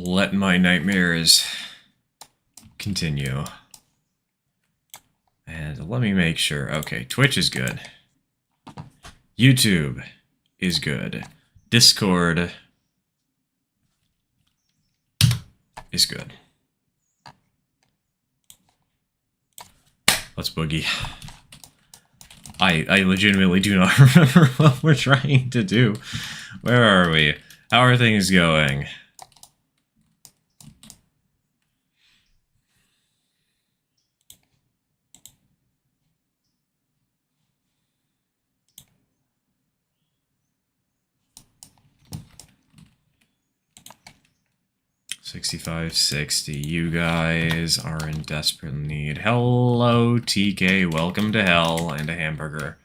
let my nightmares continue. And let me make sure. Okay, Twitch is good. YouTube is good. Discord is good. Let's boogie. I legitimately do not remember what we're trying to do. Where are we? How are things going? $65.60. You guys are in desperate need. Hello, TK. Welcome to hell and a hamburger.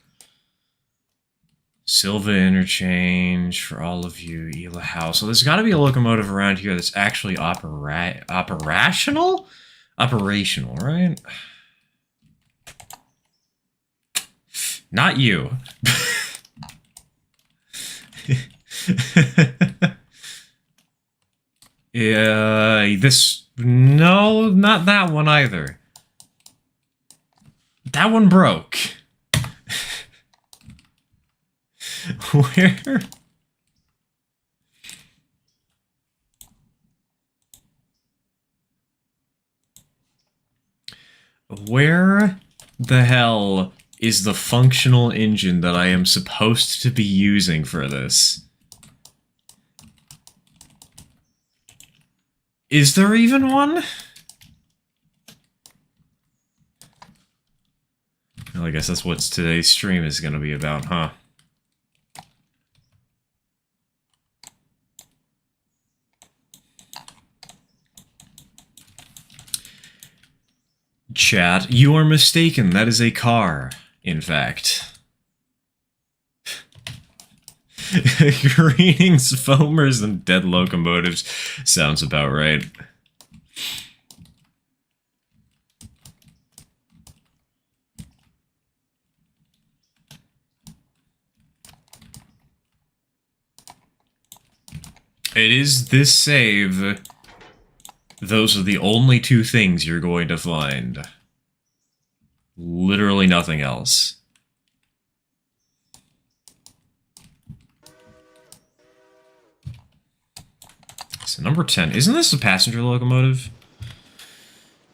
Silva interchange for all of you. Ela House. So there's got to be a locomotive around here that's actually operational? Operational, right? Not you. Yeah, no, not that one either. That one broke. Where? Where the hell is the functional engine that I am supposed to be using for this? Is there even one? Well, I guess that's what today's stream is going to be about, huh? Chat, you are mistaken. That is a car, in fact. Greetings, foamers and dead locomotives. Sounds about right. It is this save. Those are the only two things you're going to find. Literally nothing else. So number 10. Isn't this a passenger locomotive?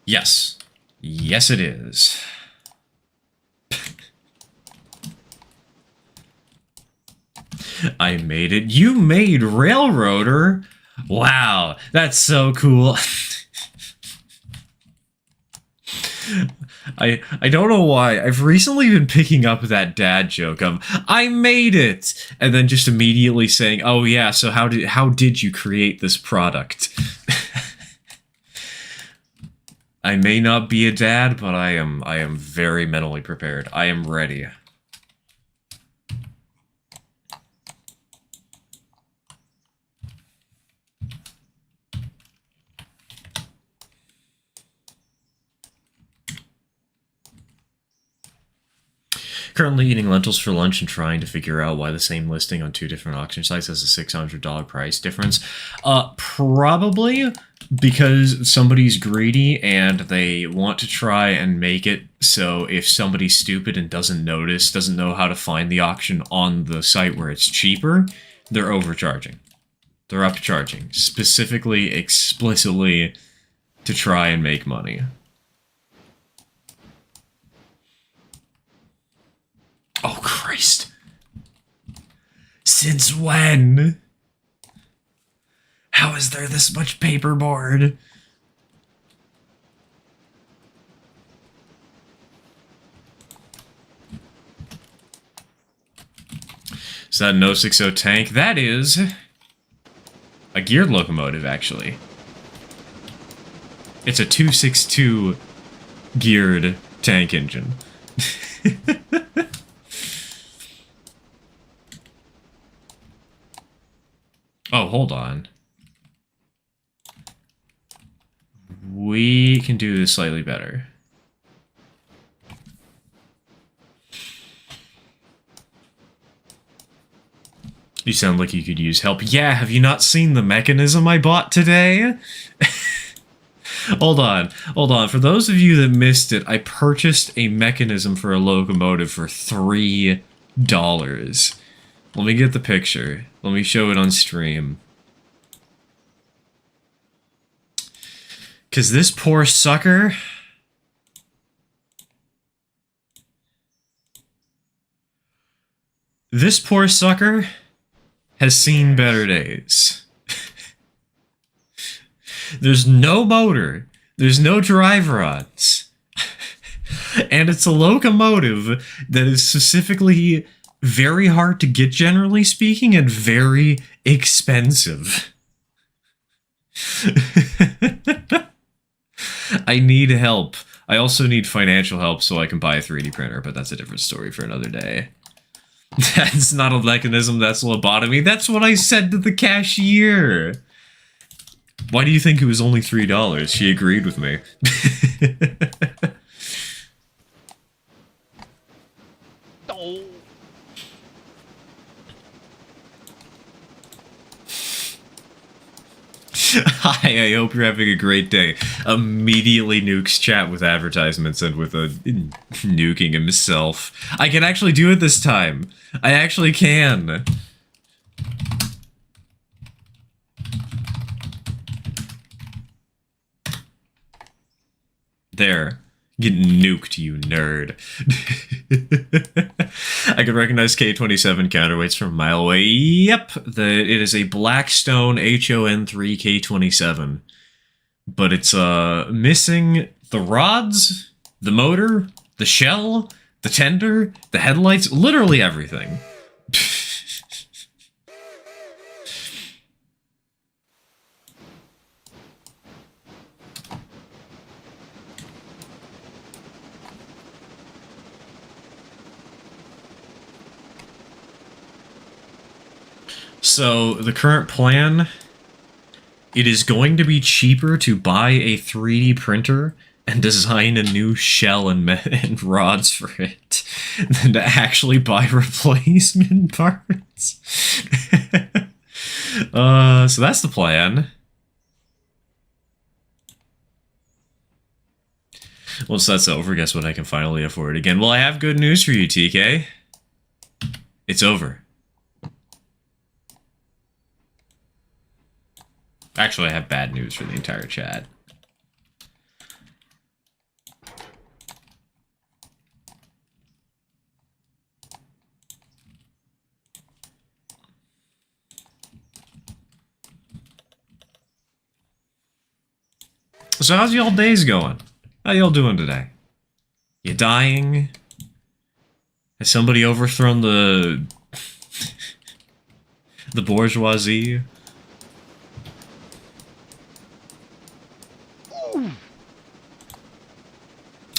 Yes. Yes, it is. I made it. You made Railroader? Wow, that's so cool. I don't know why. I've recently been picking up that dad joke of I made it, and then just immediately saying, "Oh yeah, so how did you create this product?" I may not be a dad, but I am very mentally prepared. I am ready. Currently eating lentils for lunch and trying to figure out why the same listing on two different auction sites has a $600 price difference. Probably because somebody's greedy and they want to try and make it so if somebody's stupid and doesn't notice, doesn't know how to find the auction on the site where it's cheaper, they're overcharging. They're upcharging, specifically, explicitly to try and make money. Oh, Christ. Since when? How is there this much paperboard? Is that an 060 tank? That is a geared locomotive, actually. It's a 262 geared tank engine. Oh, hold on. We can do this slightly better. You sound like you could use help. Yeah, have you not seen the mechanism I bought today? Hold on. For those of you that missed it, I purchased a mechanism for a locomotive for $3. Let me get the picture. Let me show it on stream. Because this poor sucker... This poor sucker has seen better days. There's no motor. There's no drive rods. And it's a locomotive that is specifically very hard to get, generally speaking, and very expensive. I need help. I also need financial help so I can buy a 3D printer, but that's a different story for another day. That's not a mechanism, that's lobotomy. That's what I said to the cashier. Why do you think it was only $3? She agreed with me. Hi, I hope you're having a great day. Immediately nukes chat with advertisements and with a nuking himself. I can actually do it this time. I actually can. There. Get nuked, you nerd. I can recognize K27 counterweights from a mile away. Yep, it is a Blackstone HON3 K27. But it's missing the rods, the motor, the shell, the tender, the headlights, literally everything. So, the current plan, it is going to be cheaper to buy a 3D printer and design a new shell and rods for it than to actually buy replacement parts. So that's the plan. Once that's over, guess what? I can finally afford it again. Well, I have good news for you, TK. It's over. Actually, I have bad news for the entire chat. So how's y'all days going? How y'all doing today? You dying? Has somebody overthrown the bourgeoisie?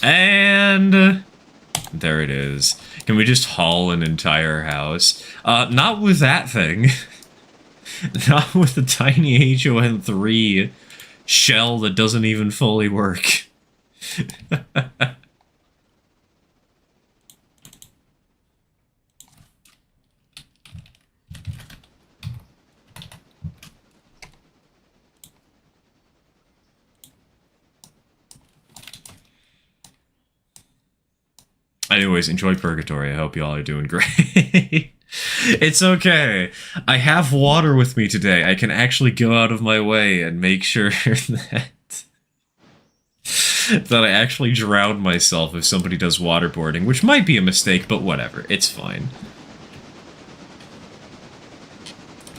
And there it is. Can we just haul an entire house? Not with that thing. Not with the tiny HON3 shell that doesn't even fully work. Anyways, enjoy Purgatory. I hope y'all are doing great. It's okay. I have water with me today. I can actually go out of my way and make sure that I actually drown myself if somebody does waterboarding, which might be a mistake, but whatever. It's fine.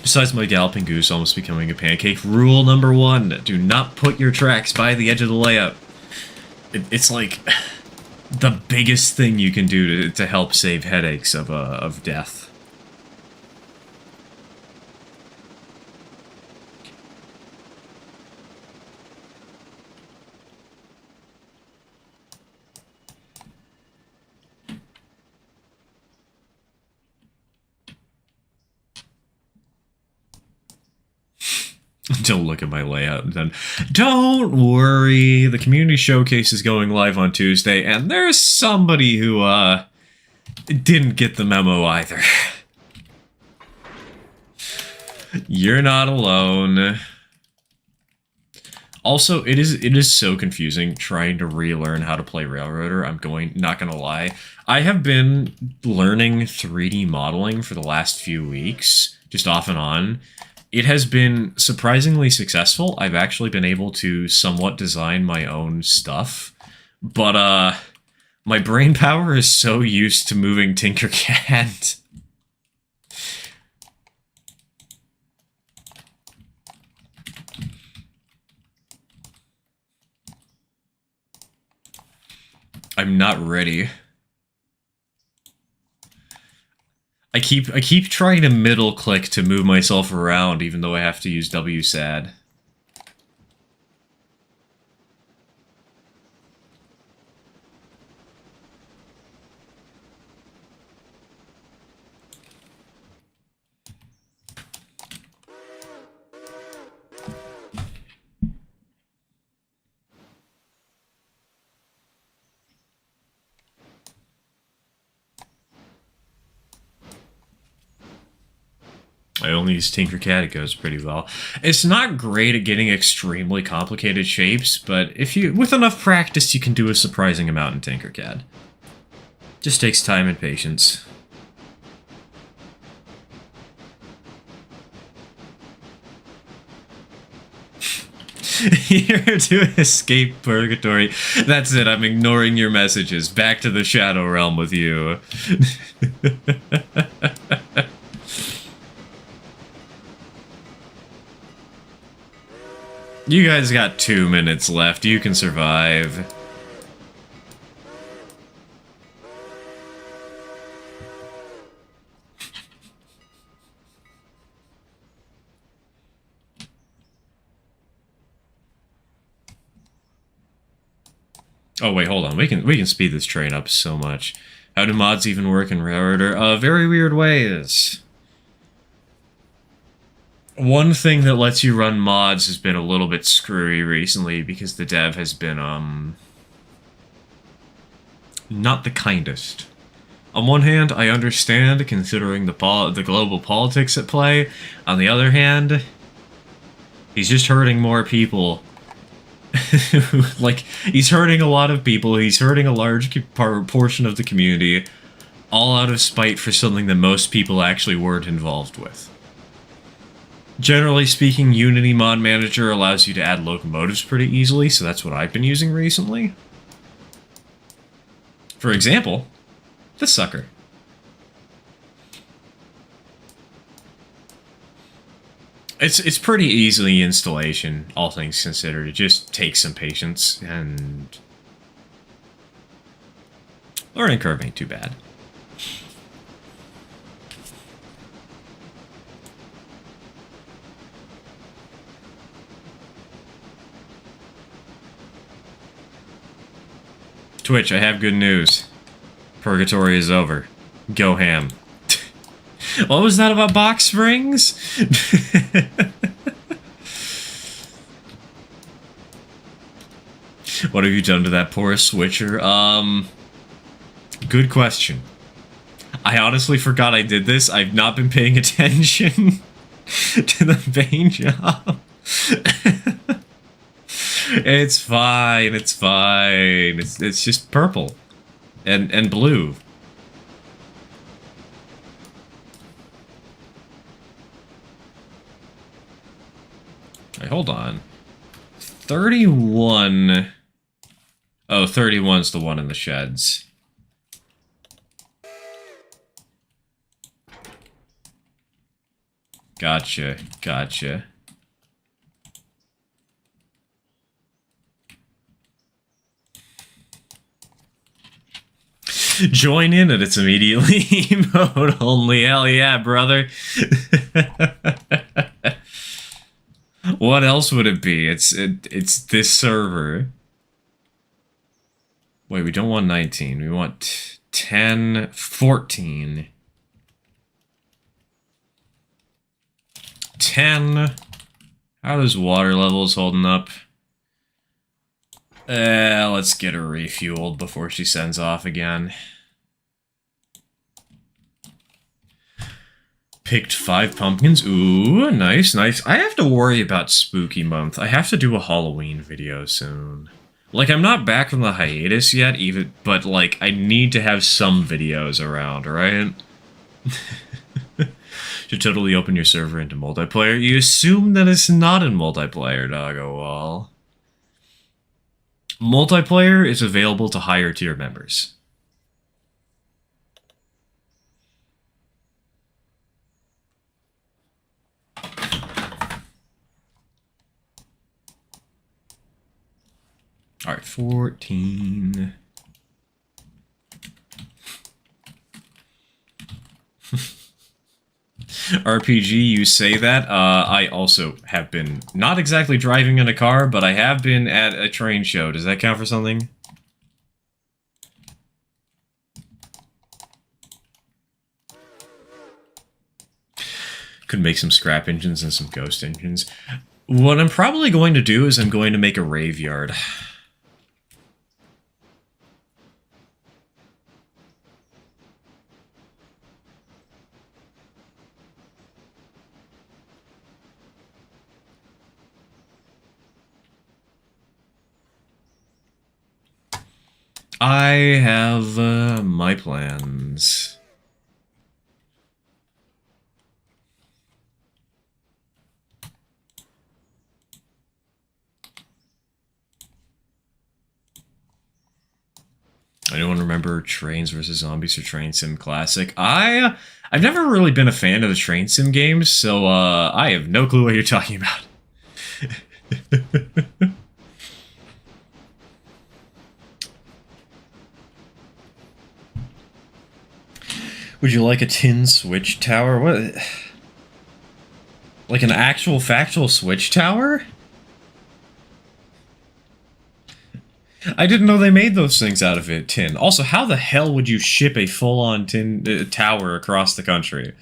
Besides my galloping goose almost becoming a pancake, rule number 1, do not put your tracks by the edge of the layout. It's like the biggest thing you can do to help save headaches of death. Don't look at my layout and then, don't worry, the community showcase is going live on Tuesday, and there's somebody who, didn't get the memo either. You're not alone. Also, it is so confusing trying to relearn how to play Railroader. Not gonna lie. I have been learning 3D modeling for the last few weeks, just off and on. It has been surprisingly successful. I've actually been able to somewhat design my own stuff. But, my brain power is so used to moving Tinkercad. I'm not ready. I keep trying to middle click to move myself around, even though I have to use WSAD. I only use Tinkercad, it goes pretty well. It's not great at getting extremely complicated shapes, but with enough practice, you can do a surprising amount in Tinkercad. Just takes time and patience. Here to escape purgatory. That's it, I'm ignoring your messages. Back to the Shadow Realm with you. You guys got 2 minutes left. You can survive. Oh wait, hold on. We can speed this train up so much. How do mods even work in Railroader? Very weird ways. One thing that lets you run mods has been a little bit screwy recently because the dev has been, not the kindest. On one hand, I understand, considering the global politics at play. On the other hand, he's just hurting more people. Like, he's hurting a lot of people, he's hurting a large portion of the community, all out of spite for something that most people actually weren't involved with. Generally speaking, Unity Mod Manager allows you to add locomotives pretty easily, so that's what I've been using recently. For example, this sucker. It's pretty easily installation, all things considered. It just takes some patience, and learning curve ain't too bad. Twitch, I have good news. Purgatory is over. Go ham. What was that about box springs? What have you done to that poor switcher? Good question. I honestly forgot I did this. I've not been paying attention to the paint job. It's fine, it's fine. It's just purple. And blue. Right, hold on. 31... Oh, 31's the one in the sheds. Gotcha, gotcha. Join in and it's immediately emote only. Hell yeah, brother. What else would it be? It's this server. Wait, we don't want 19. We want 10, 14. 10. How are those water levels holding up? Let's get her refueled before she sends off again. Picked 5 pumpkins. Ooh, nice, nice. I have to worry about spooky month. I have to do a Halloween video soon. Like, I'm not back from the hiatus yet, even, but, like, I need to have some videos around, right? Should totally open your server into multiplayer. You assume that it's not in multiplayer, doggo wall. Multiplayer is available to higher tier members. Alright, 14. RPG, you say that. I also have been not exactly driving in a car, but I have been at a train show. Does that count for something? Could make some scrap engines and some ghost engines. What I'm probably going to do is I'm going to make a rave yard. I have my plans. Anyone remember Trains vs. Zombies or Train Sim Classic? I've never really been a fan of the Train Sim games, so I have no clue what you're talking about. Would you like a tin switch tower? What? Like an actual factual switch tower? I didn't know they made those things out of it, tin. Also, how the hell would you ship a full-on tin tower across the country?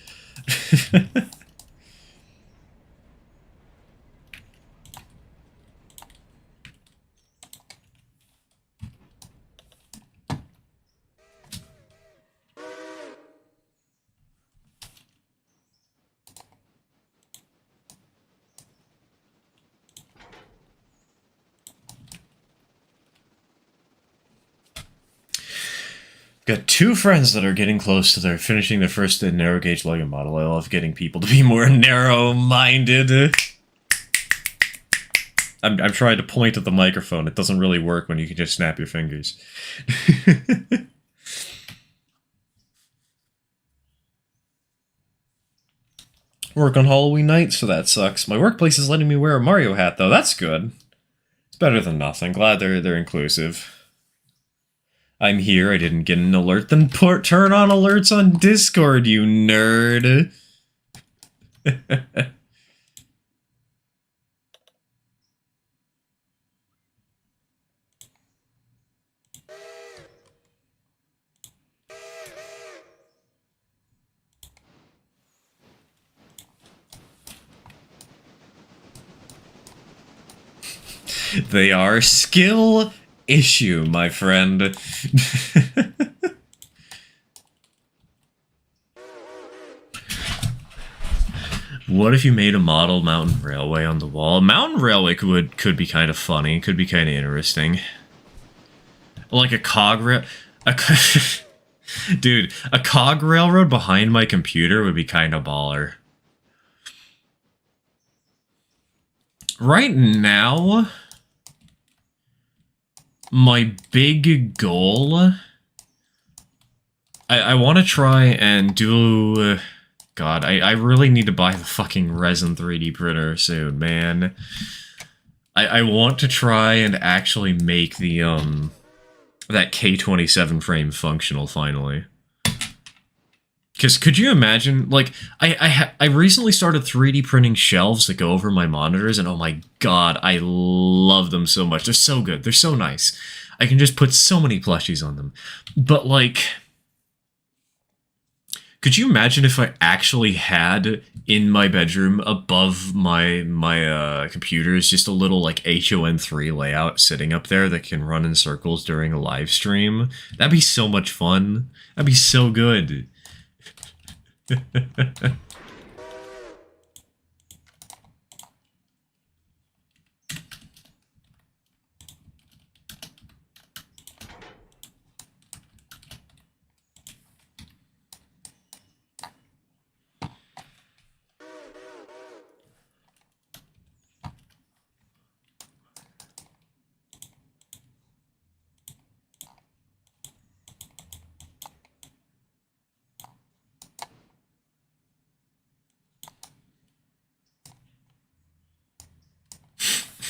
Got 2 friends that are getting close to their finishing their first narrow gauge Lego model. I love getting people to be more narrow-minded. I'm trying to point at the microphone. It doesn't really work when you can just snap your fingers. Work on Halloween night, so that sucks. My workplace is letting me wear a Mario hat, though. That's good. It's better than nothing. Glad they're inclusive. I'm here, I didn't get an alert, then turn on alerts on Discord, you nerd! They are skill issue, my friend. What if you made a model mountain railway on the wall? Mountain railway could be kind of funny, could be kind of interesting. Like a cog rail... Dude, a cog railroad behind my computer would be kind of baller. Right now, my big goal... I want to try and do... God, I really need to buy the fucking resin 3D printer soon, man. I want to try and actually make the, that K27 frame functional, finally. Because could you imagine, like, I recently started 3D printing shelves that go over my monitors, and oh my god, I love them so much. They're so good. They're so nice. I can just put so many plushies on them. But, like... Could you imagine if I actually had in my bedroom above my computers just a little like HON3 layout sitting up there that can run in circles during a live stream? That'd be so much fun. That'd be so good.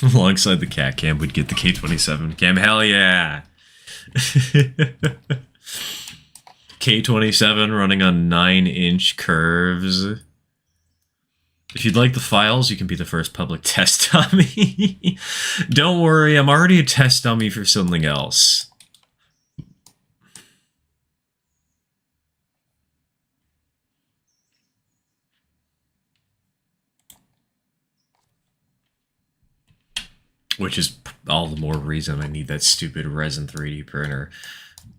Alongside the cat cam, we'd get the K27 cam. Hell yeah! K27 running on 9-inch curves. If you'd like the files, you can be the first public test dummy. Don't worry, I'm already a test dummy for something else. Which is all the more reason I need that stupid resin 3D printer.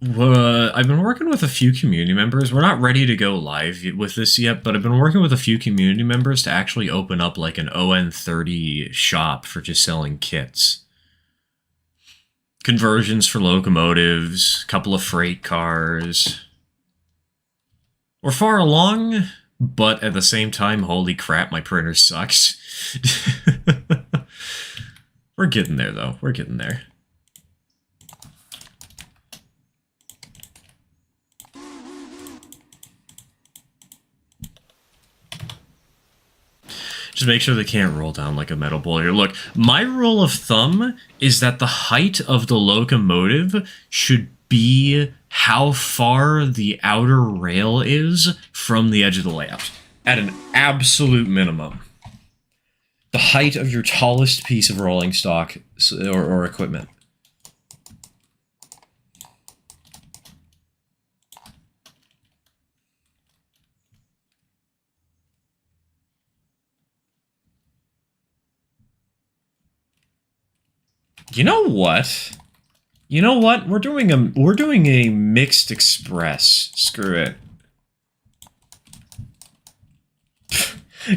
I've been working with a few community members. We're not ready to go live with this yet, but I've been working with a few community members to actually open up like an ON30 shop for just selling kits. Conversions for locomotives, a couple of freight cars. We're far along, but at the same time, holy crap, my printer sucks. We're getting there, though. We're getting there. Just make sure they can't roll down like a metal boiler. Look, my rule of thumb is that the height of the locomotive should be how far the outer rail is from the edge of the layout. At an absolute minimum. The height of your tallest piece of rolling stock or equipment. You know what? You know what? We're doing a mixed express. Screw it.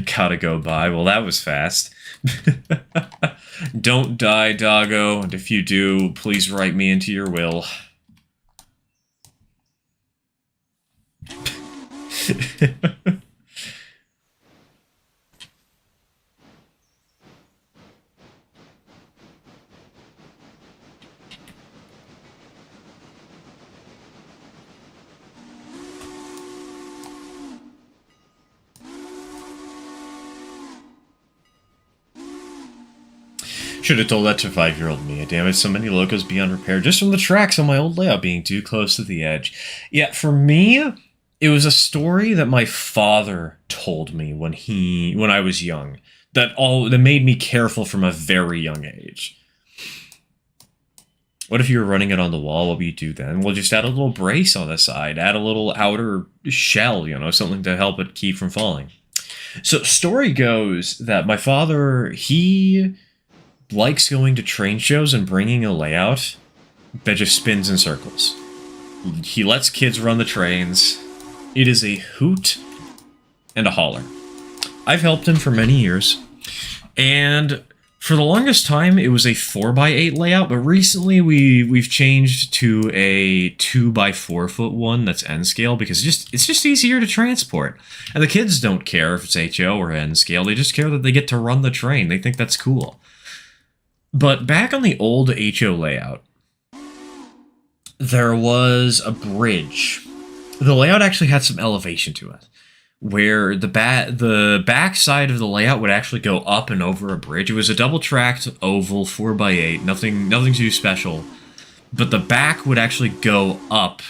Gotta go by. Well, that was fast. Don't die, doggo. And if you do, please write me into your will. Should have told that to 5-year-old me. I damaged so many locos beyond repair just from the tracks on my old layout being too close to the edge. Yeah, for me, it was a story that my father told me when I was young. That made me careful from a very young age. What if you were running it on the wall? What would you do then? Well, just add a little brace on the side. Add a little outer shell, you know, something to help it keep from falling. So, story goes that my father, he likes going to train shows and bringing a layout that just spins in circles. He lets kids run the trains. It is a hoot and a holler. I've helped him for many years, and for the longest time it was a 4x8 layout, but recently we've changed to a 2x4 foot one that's N scale because it's just easier to transport. And the kids don't care if it's HO or N scale, they just care that they get to run the train. They think that's cool. But back on the old HO layout, there was a bridge. The layout actually had some elevation to it, where the back side of the layout would actually go up and over a bridge. It was a double-tracked oval 4x8, nothing too special, but the back would actually go up.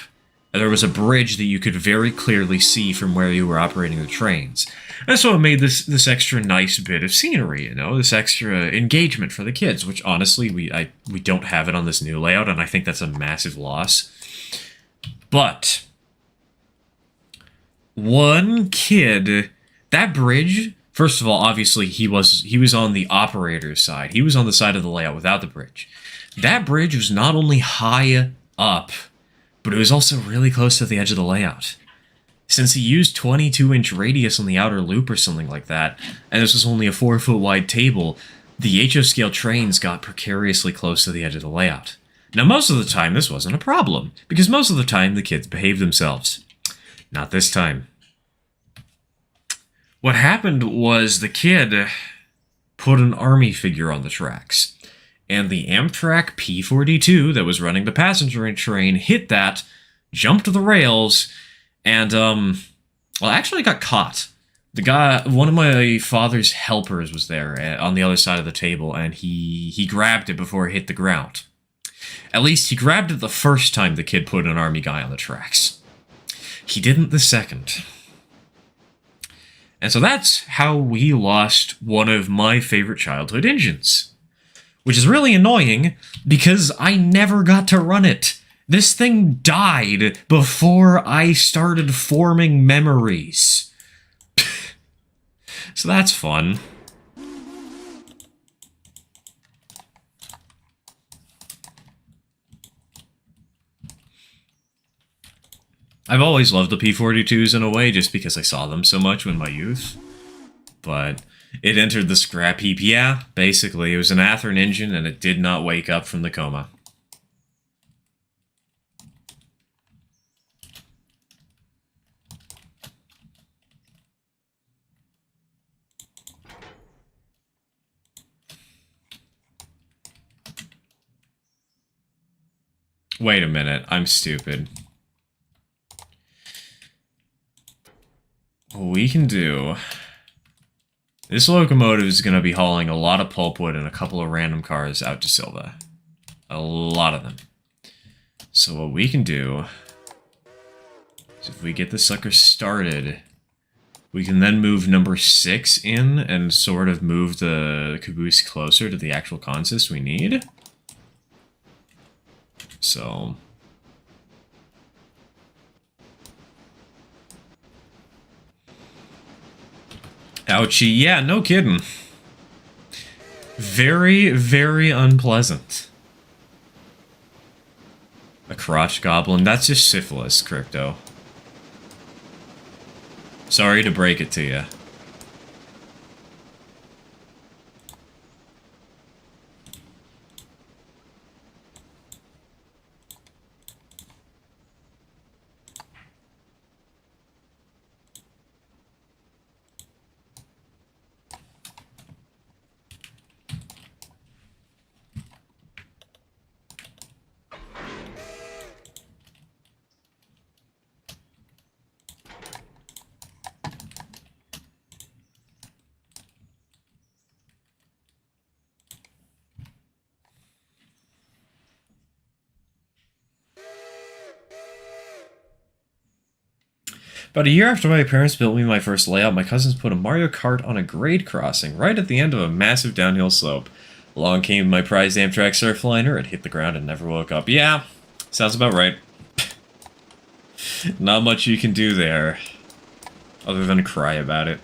There was a bridge that you could very clearly see from where you were operating the trains. That's what made this extra nice bit of scenery, you know, this extra engagement for the kids, which honestly, we don't have it on this new layout, and I think that's a massive loss. But one kid, that bridge, first of all, obviously he was on the operator's side. He was on the side of the layout without the bridge. That bridge was not only high up, but it was also really close to the edge of the layout. Since he used 22-inch radius on the outer loop or something like that, and this was only a 4-foot wide table, the HO scale trains got precariously close to the edge of the layout. Now, most of the time, this wasn't a problem, because most of the time, the kids behaved themselves. Not this time. What happened was the kid put an army figure on the tracks, and the Amtrak P-42 that was running the passenger train hit that, jumped the rails, and, well, actually got caught. The guy, one of my father's helpers was there on the other side of the table, and he grabbed it before it hit the ground. At least he grabbed it the first time the kid put an army guy on the tracks. He didn't the second. And so that's how we lost one of my favorite childhood engines. Which is really annoying, because I never got to run it. This thing died before I started forming memories. So that's fun. I've always loved the P-42s in a way, just because I saw them so much in my youth. But it entered the scrap heap. Yeah, basically. It was an Athearn engine, and it did not wake up from the coma. Wait a minute, I'm stupid. What we can do... This locomotive is going to be hauling a lot of pulpwood and a couple of random cars out to Silva. A lot of them. So what we can do is if we get the sucker started, we can then move number 6 in and sort of move the caboose closer to the actual consist we need. So... Ouchie, yeah, no kidding. Very, very unpleasant. A crotch goblin, that's just syphilis, Crypto. Sorry to break it to you. About a year after my parents built me my first layout, my cousins put a Mario Kart on a grade crossing right at the end of a massive downhill slope. Along came my prized Amtrak Surfliner. It hit the ground and never woke up. Yeah, sounds about right. Not much you can do there, other than cry about it.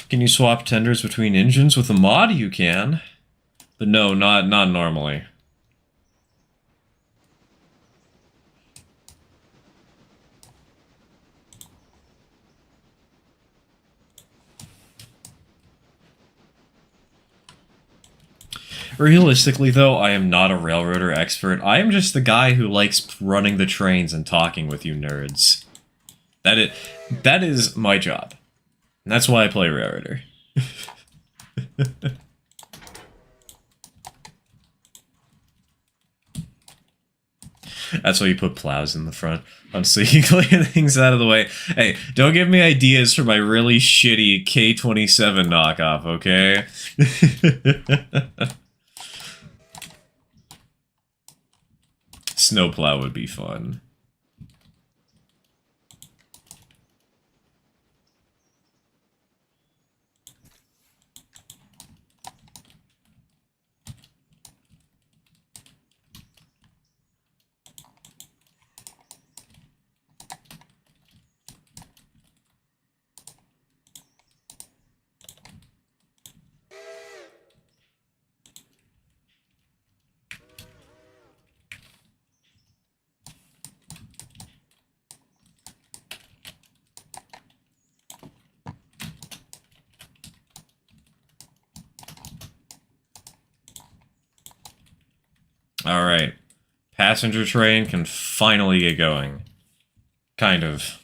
Can you swap tenders between engines with a mod? You can. But no, not normally. Realistically, though, I am not a railroader expert. I am just the guy who likes running the trains and talking with you nerds. That is my job. And that's why I play railroader. That's why you put plows in the front, so you can clear things out of the way. Hey, don't give me ideas for my really shitty K-27 knockoff, okay? Snowplow would be fun. Alright. Passenger train can finally get going. Kind of.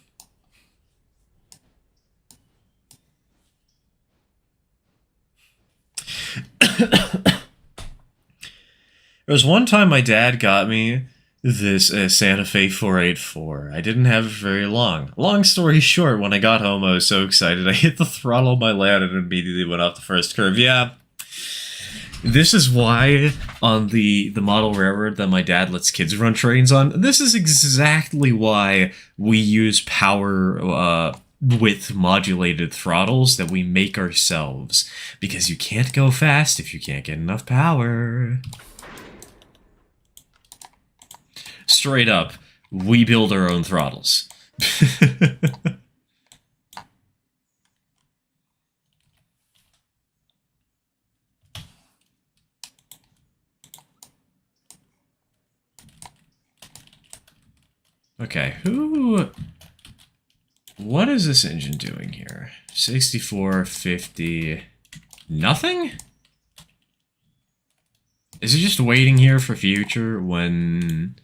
There was one time my dad got me this Santa Fe 484. I didn't have it very long. Long story short, when I got home, I was so excited. I hit the throttle of my Land and immediately went off the first curve. Yeah, this is why on the model railroad that my dad lets kids run trains on, this is exactly why we use power with modulated throttles that we make ourselves. Because you can't go fast if you can't get enough power. Straight up, we build our own throttles. Okay, what is this engine doing here? 64, 50... Nothing? Is it just waiting here for future when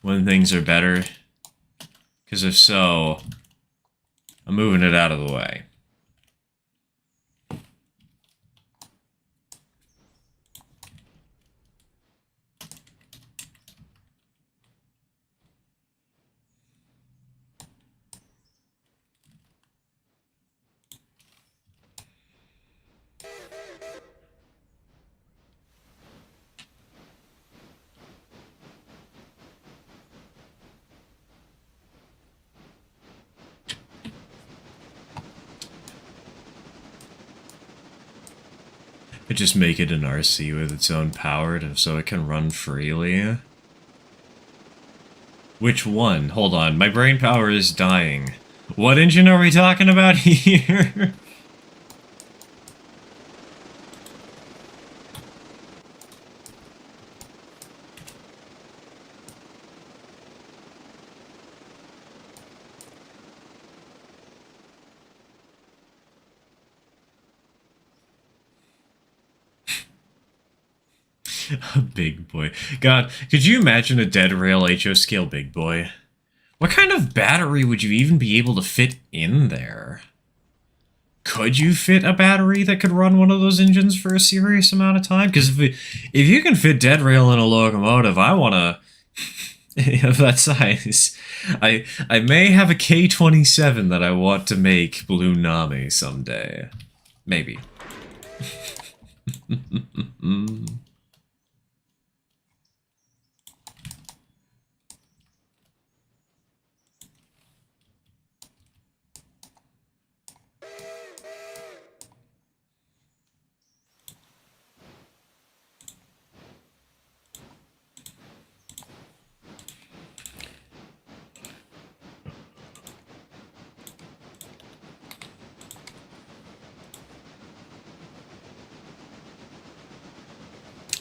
things are better? Because if so, I'm moving it out of the way. Just make it an RC with its own power so it can run freely. Which one? Hold on, my brain power is dying. What engine are we talking about here? A big boy. God, could you imagine a dead rail HO scale big boy? What kind of battery would you even be able to fit in there? Could you fit a battery that could run one of those engines for a serious amount of time? Because if you can fit dead rail in a locomotive, I want to... of that size. I may have a K-27 that I want to make Blue Nami someday. Maybe.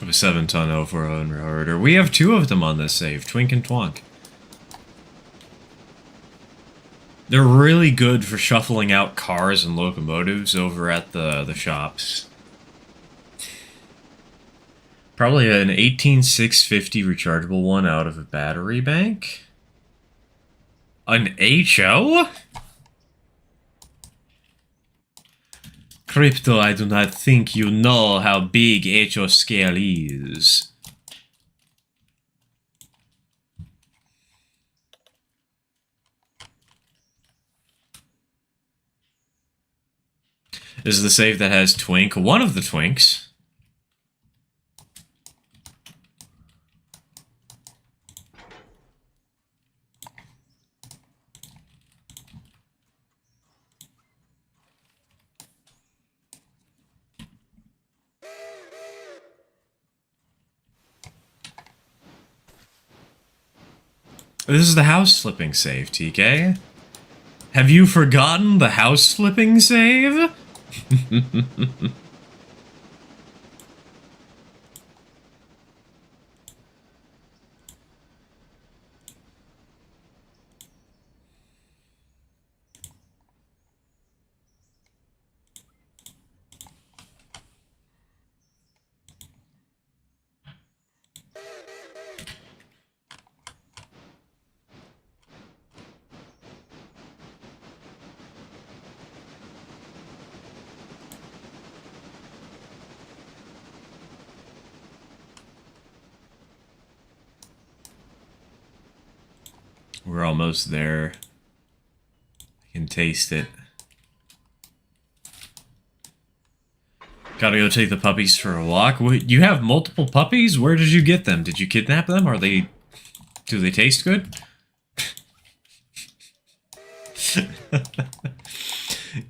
Of a 7-ton 040 railroader. We have 2 of them on this save, Twink and Twonk. They're really good for shuffling out cars and locomotives over at the shops. Probably an 18650 rechargeable one out of a battery bank. An HO? Crypto, I do not think you know how big HO scale is. This is the save that has Twink, one of the Twinks. This is the house flipping save, TK. Have you forgotten the house flipping save? We're almost there. I can taste it. Gotta go take the puppies for a walk. You have multiple puppies? Where did you get them? Did you kidnap them? Do they taste good?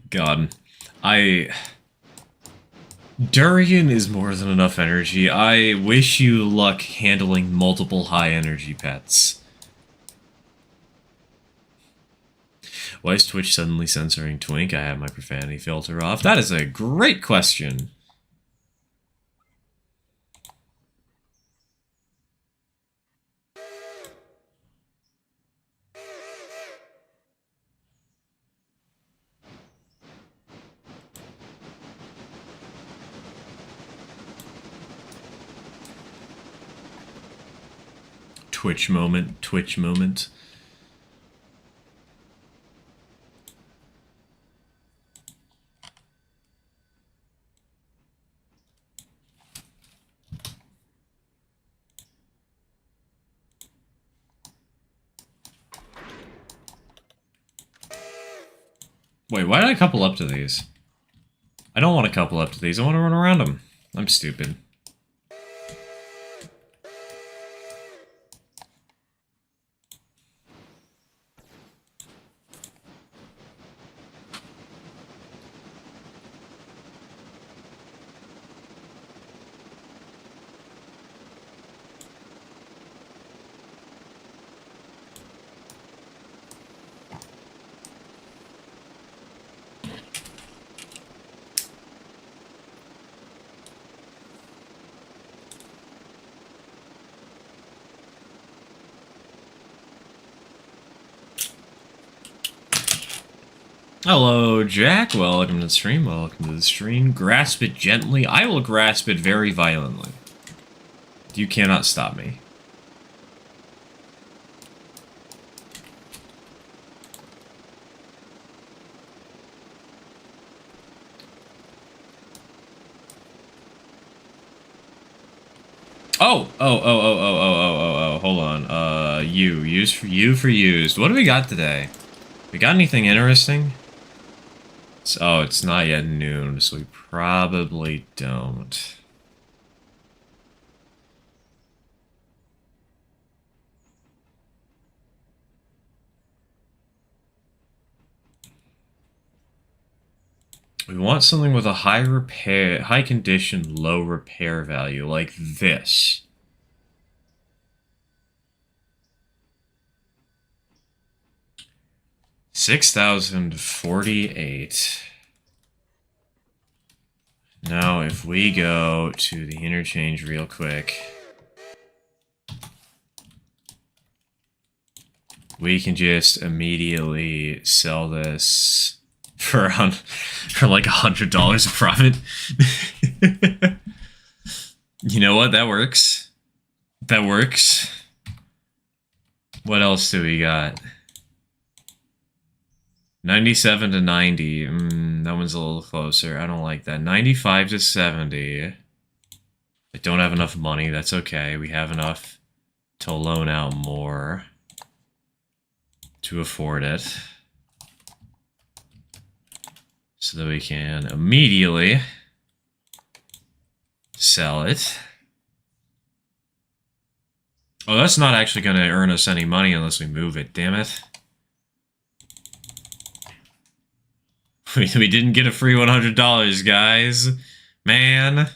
God. Durian is more than enough energy. I wish you luck handling multiple high energy pets. Why is Twitch suddenly censoring Twink? I have my profanity filter off. That is a great question. Twitch moment, Twitch moment. Wait, why did I couple up to these? I don't want to couple up to these. I want to run around them. I'm stupid. Hello, Jack. Welcome to the stream. Welcome to the stream. Grasp it gently. I will grasp it very violently. You cannot stop me. Oh, hold on. Use for used. What do we got today? We got anything interesting? Oh, it's not yet noon, so we probably don't. We want something with a high condition, low repair value, like this. $6,048. Now, if we go to the interchange real quick, we can just immediately sell this for like $100 of profit. You know what? That works. That works. What else do we got? 97 to 90. That one's a little closer. I don't like that. 95 to 70. I don't have enough money. That's okay. We have enough to loan out more to afford it, so that we can immediately sell it. Oh, that's not actually going to earn us any money unless we move it, damn it. We didn't get a free $100, guys. Man.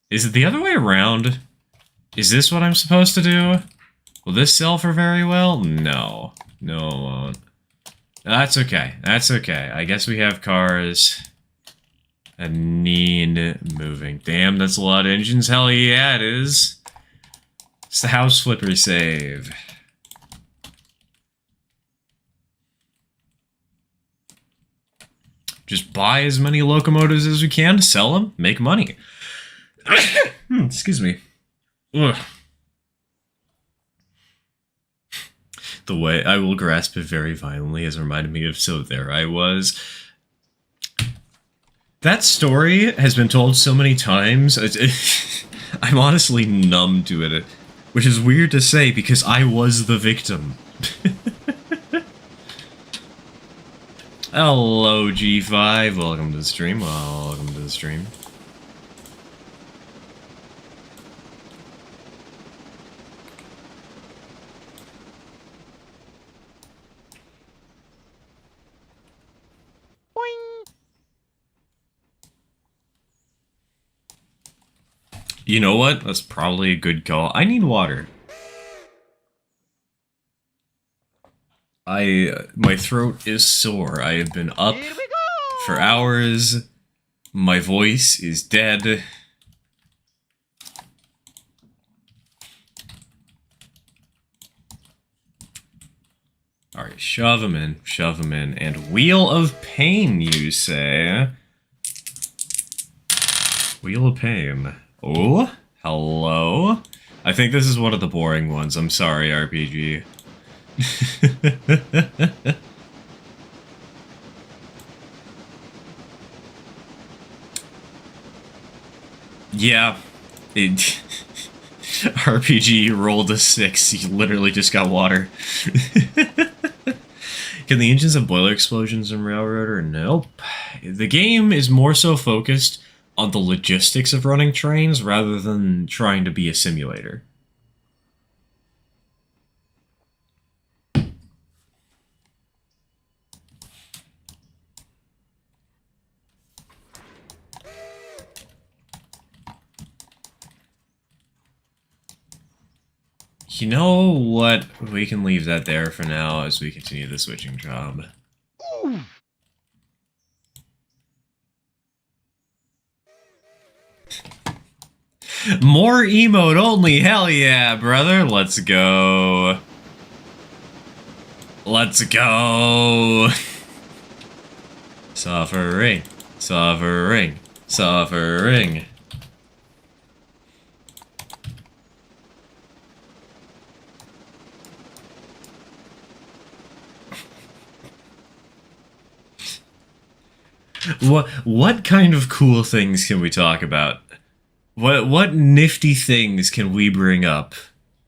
Is it the other way around? Is this what I'm supposed to do? Will this sell for very well? No. No, it won't. That's okay. That's okay. I guess we have cars that need moving. Damn, that's a lot of engines. Hell yeah, it is. It's the house flipper save. Just buy as many locomotives as we can, sell them, make money. Excuse me. Ugh. The way I will grasp it very violently has reminded me of So There I Was. That story has been told so many times. I'm honestly numb to it, which is weird to say because I was the victim. Hello, G5. Welcome to the stream. Welcome to the stream. You know what? That's probably a good call. I need water. My throat is sore. I have been up for hours. My voice is dead. Alright, shove him in, and Wheel of Pain, you say? Wheel of Pain. Oh, hello? I think this is one of the boring ones. I'm sorry, RPG. Yeah. RPG rolled a 6. You literally just got water. Can the engines have boiler explosions in Railroader? Nope. The game is more so focused on the logistics of running trains rather than trying to be a simulator. You know what? We can leave that there for now as we continue the switching job. More emote only, hell yeah, brother. Let's go. Let's go. Suffering, suffering, suffering. What kind of cool things can we talk about? What nifty things can we bring up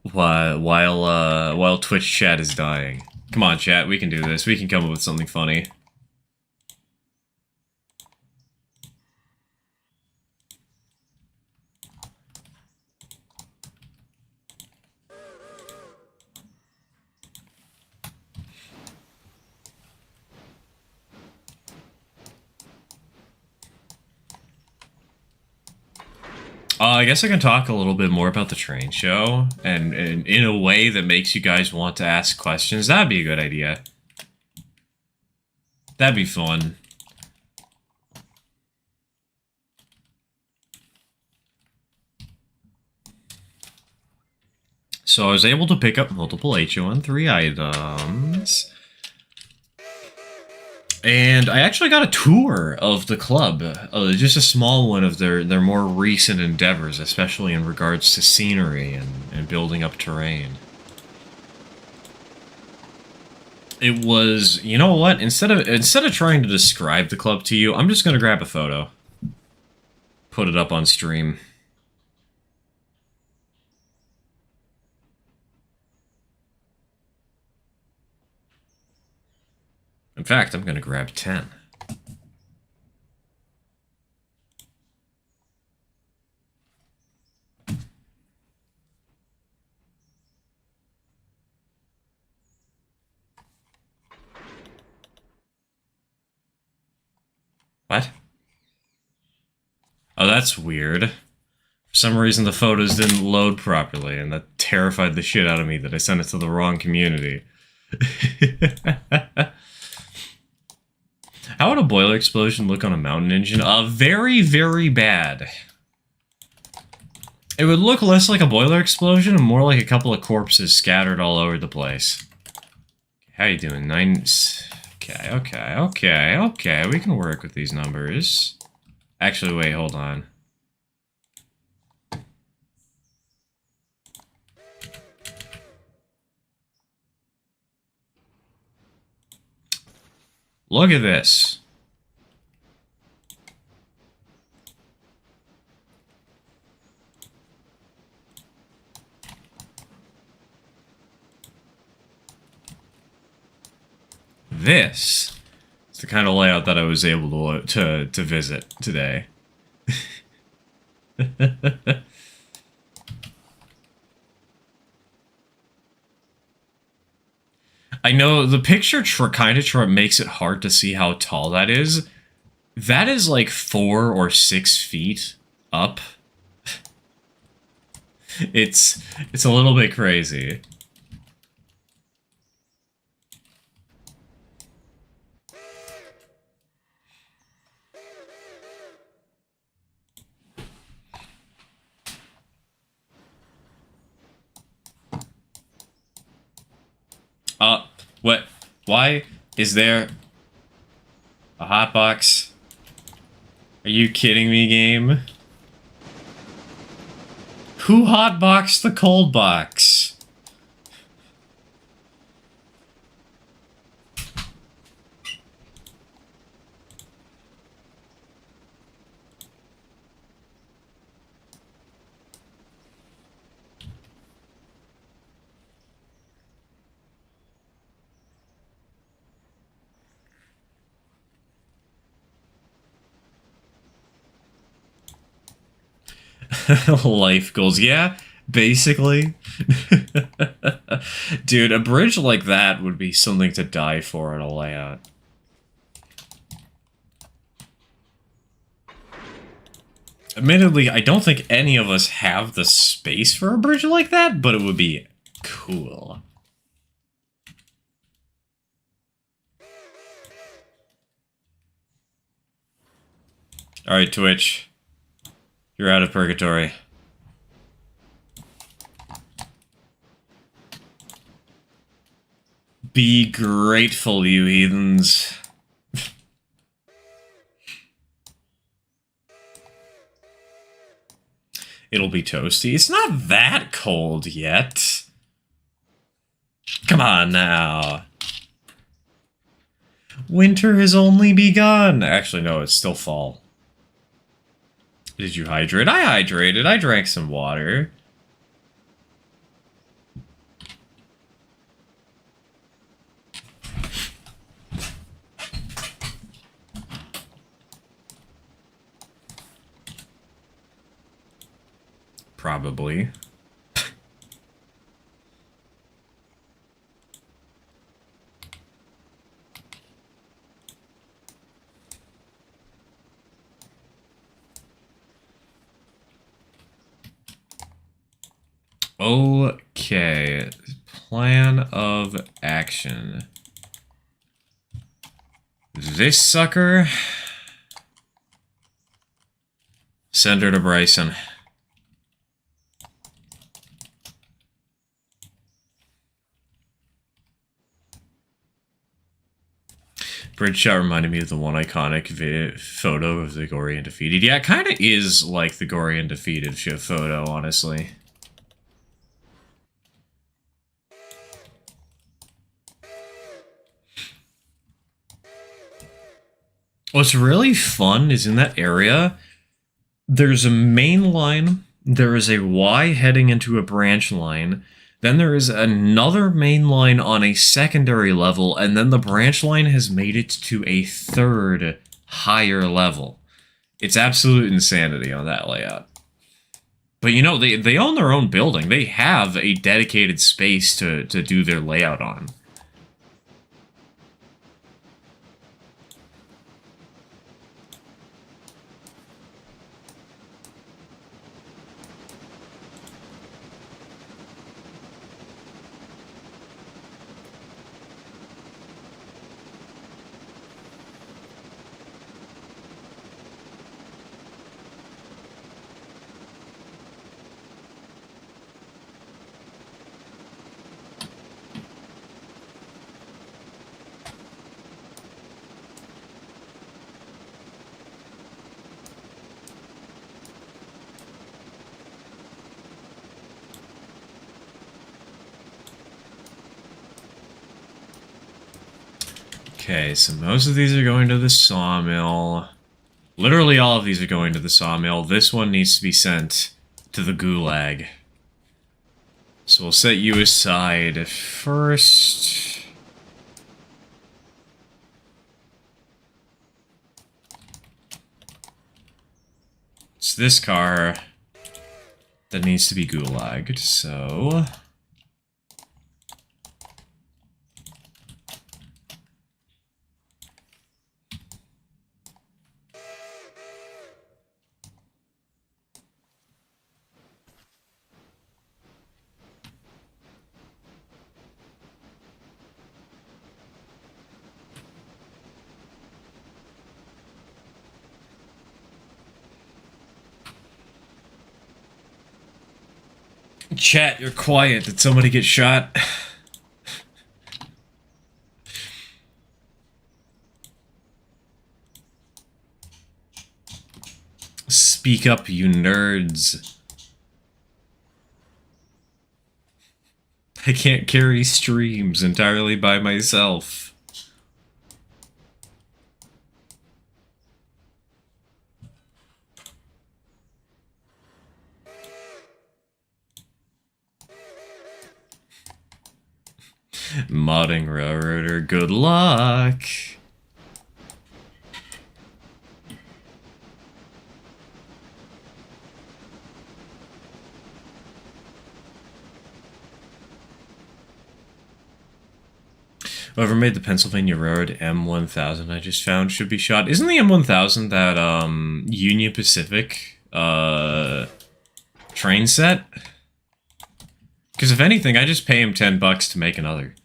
while Twitch chat is dying? Come on, chat, we can do this. We can come up with something funny. I guess I can talk a little bit more about the train show, and in a way that makes you guys want to ask questions. That'd be a good idea. That'd be fun. So I was able to pick up multiple HON3 items. And I actually got a tour of the club, just a small one of their more recent endeavors, especially in regards to scenery and building up terrain. It was, you know what? Instead of trying to describe the club to you, I'm just gonna grab a photo, put it up on stream. In fact, I'm gonna grab 10. What? Oh, that's weird. For some reason, the photos didn't load properly, and that terrified the shit out of me that I sent it to the wrong community. How would a boiler explosion look on a mountain engine? Very, very bad. It would look less like a boiler explosion and more like a couple of corpses scattered all over the place. How you doing? 9... Okay. We can work with these numbers. Actually, wait, hold on. Look at this. this is the kind of layout that I was able to visit today. I know the picture kind of makes it hard to see how tall that is. That is like 4 or 6 feet up. It's a little bit crazy. What? Why is there a hot box? Are you kidding me, game? Who hotboxed the cold box? Life goals, yeah, basically. Dude, a bridge like that would be something to die for in a layout. Admittedly, I don't think any of us have the space for a bridge like that, but it would be cool. Alright, Twitch. You're out of purgatory. Be grateful, you heathens. It'll be toasty. It's not that cold yet. Come on now. Winter has only begun. Actually, no, it's still fall. Did you hydrate? I hydrated. I drank some water. Probably. Okay, plan of action. This sucker. Send her to Bryson. Bridge shot reminded me of the one iconic photo of the Gory and Defeated. Yeah, it kind of is like the Gory and Defeated photo, honestly. What's really fun is in that area, there's a main line, there is a Y heading into a branch line, then there is another main line on a secondary level, and then the branch line has made it to a third higher level. It's absolute insanity on that layout. But you know, they own their own building. They have a dedicated space to do their layout on. Okay, so most of these are going to the sawmill. Literally all of these are going to the sawmill. This one needs to be sent to the gulag. So we'll set you aside first. It's this car that needs to be gulagged, so... Chat, you're quiet. Did somebody get shot? Speak up, you nerds. I can't carry streams entirely by myself. Modding Railroader, good luck! Whoever made the Pennsylvania Railroad M1000 I just found should be shot. Isn't the M1000 that, Union Pacific, train set? Because if anything, I just pay him $10 to make another.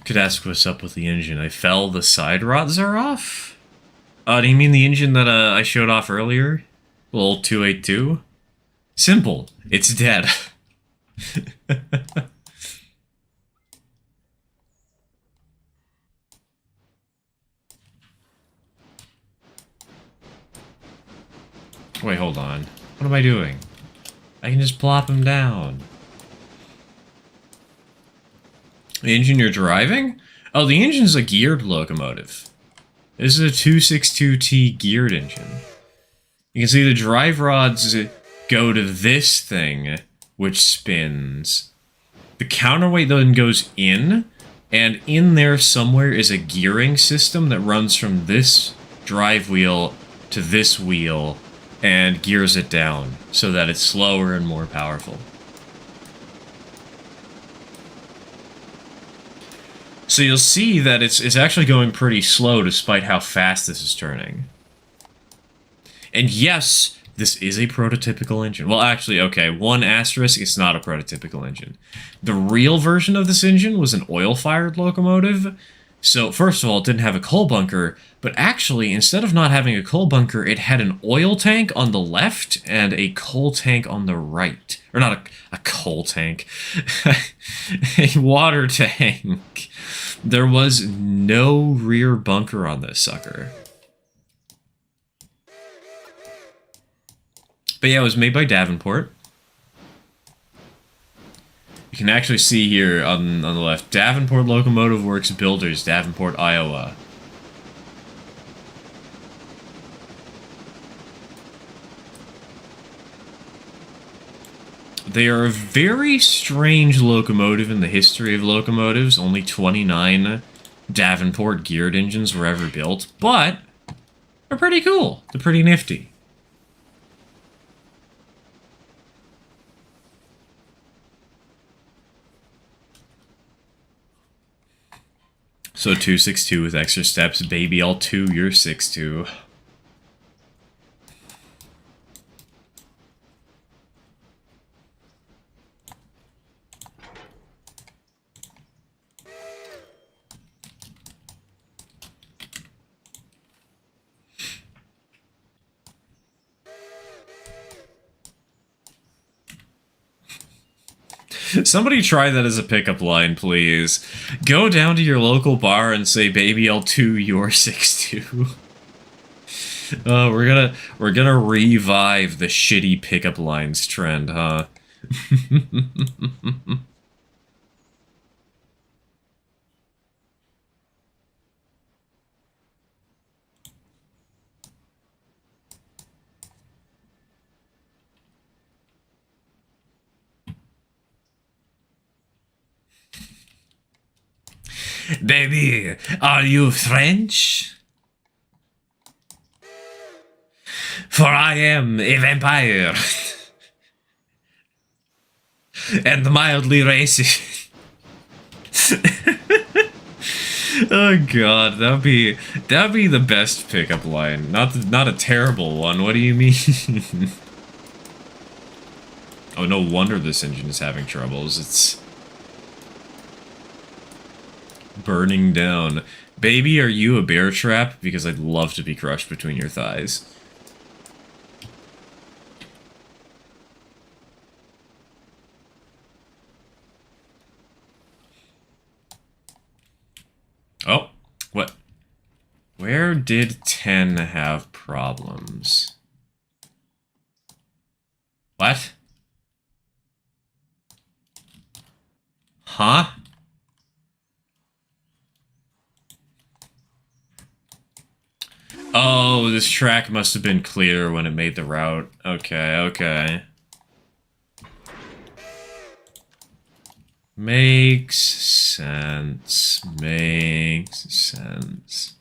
Could ask what's up with the engine. I fell, the side rods are off? Do you mean the engine that I showed off earlier? Little 282? Simple. It's dead. Wait, hold on. What am I doing? I can just plop him down. The engine you're driving? Oh, the engine's a geared locomotive. This is a 262T geared engine. You can see the drive rods go to this thing, which spins. The counterweight then goes in, and in there somewhere is a gearing system that runs from this drive wheel to this wheel and gears it down so that it's slower and more powerful. So you'll see that it's actually going pretty slow despite how fast this is turning. And yes, this is a prototypical engine. Well, actually, okay, one asterisk, it's not a prototypical engine. The real version of this engine was an oil-fired locomotive. So, first of all, it didn't have a coal bunker, but actually, instead of not having a coal bunker, it had an oil tank on the left and a coal tank on the right. Or not a coal tank. A water tank. There was no rear bunker on this sucker. But yeah, it was made by Davenport. You can actually see here on the left, Davenport Locomotive Works Builders, Davenport, Iowa. They are a very strange locomotive in the history of locomotives. Only 29 Davenport geared engines were ever built, but they're pretty cool. They're pretty nifty. So 262 with extra steps, baby, I'll 2, you're 6'2". Somebody try that as a pickup line, please. Go down to your local bar and say, "Baby, I'll 2, you're 6'2". We're gonna revive the shitty pickup lines trend, huh? Baby, are you French? For I am a vampire. And mildly racist. Oh god, that'd be the best pickup line. Not a terrible one. What do you mean? Oh, no wonder this engine is having troubles. It's burning down. Baby, are you a bear trap? Because I'd love to be crushed between your thighs. Oh, what? Where did 10 have problems? What? Huh? Oh, this track must have been clear when it made the route. Okay, okay. Makes sense. Makes sense.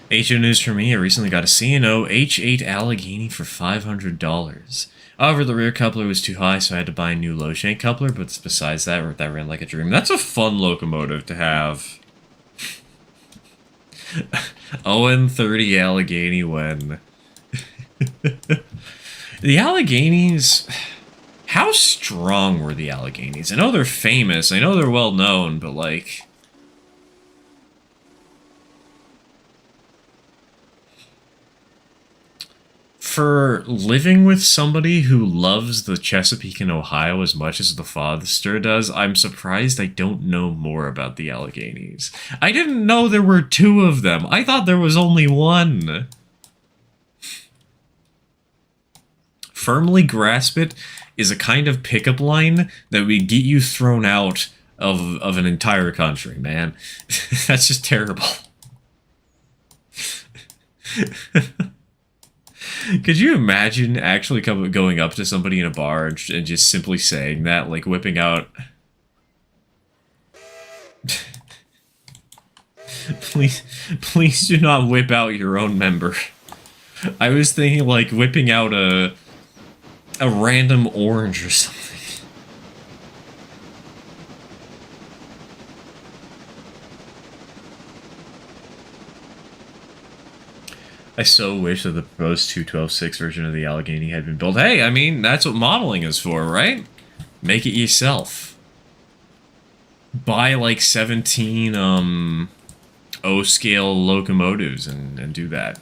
H8 news for me. I recently got a C&O H8 Allegheny for $500. However, the rear coupler was too high, so I had to buy a new low shank coupler, but besides that, that ran like a dream. That's a fun locomotive to have. ON30 Allegheny when... The Alleghenies... How strong were the Alleghenies? I know they're famous, I know they're well known, but like... For living with somebody who loves the Chesapeake and Ohio as much as the Foster does, I'm surprised I don't know more about the Alleghenies. I didn't know there were two of them. I thought there was only one. Firmly grasp it is a kind of pickup line that would get you thrown out of an entire country, man. That's just terrible. Could you imagine actually going up to somebody in a bar and just simply saying that, like whipping out... please do not whip out your own member. I was thinking like whipping out a random orange or something. I so wish that the proposed 212.6 version of the Allegheny had been built. Hey, I mean, that's what modeling is for, right? Make it yourself. Buy like 17 O-scale locomotives and do that.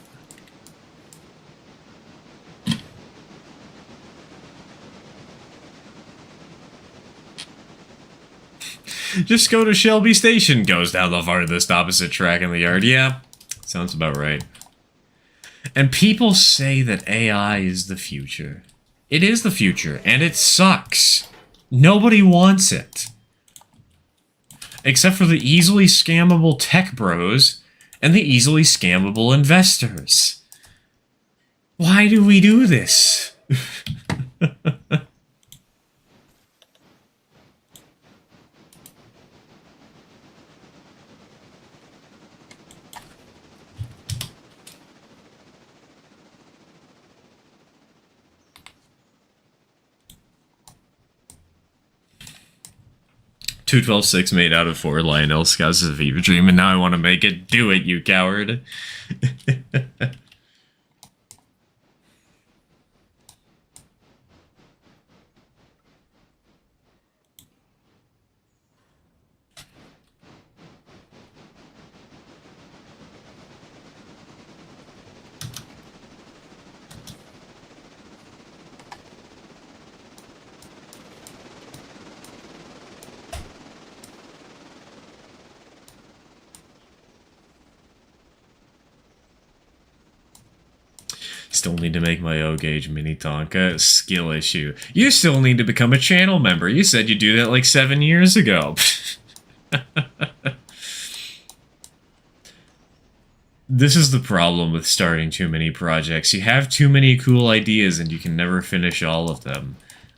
Just go to Shelby Station. Goes down the farthest opposite track in the yard. Yeah, sounds about right. And people say that AI is the future. It is the future, and it sucks. Nobody wants it. Except for the easily scammable tech bros and the easily scammable investors. Why do we do this? 212.6 made out of 4 Lionel Scouts is a fever dream, and now I want to make it. Do it, you coward. Still need to make my O-gauge mini Tonka. Skill issue. You still need to become a channel member. You said you'd do that like 7 years ago. This is the problem with starting too many projects. You have too many cool ideas and you can never finish all of them.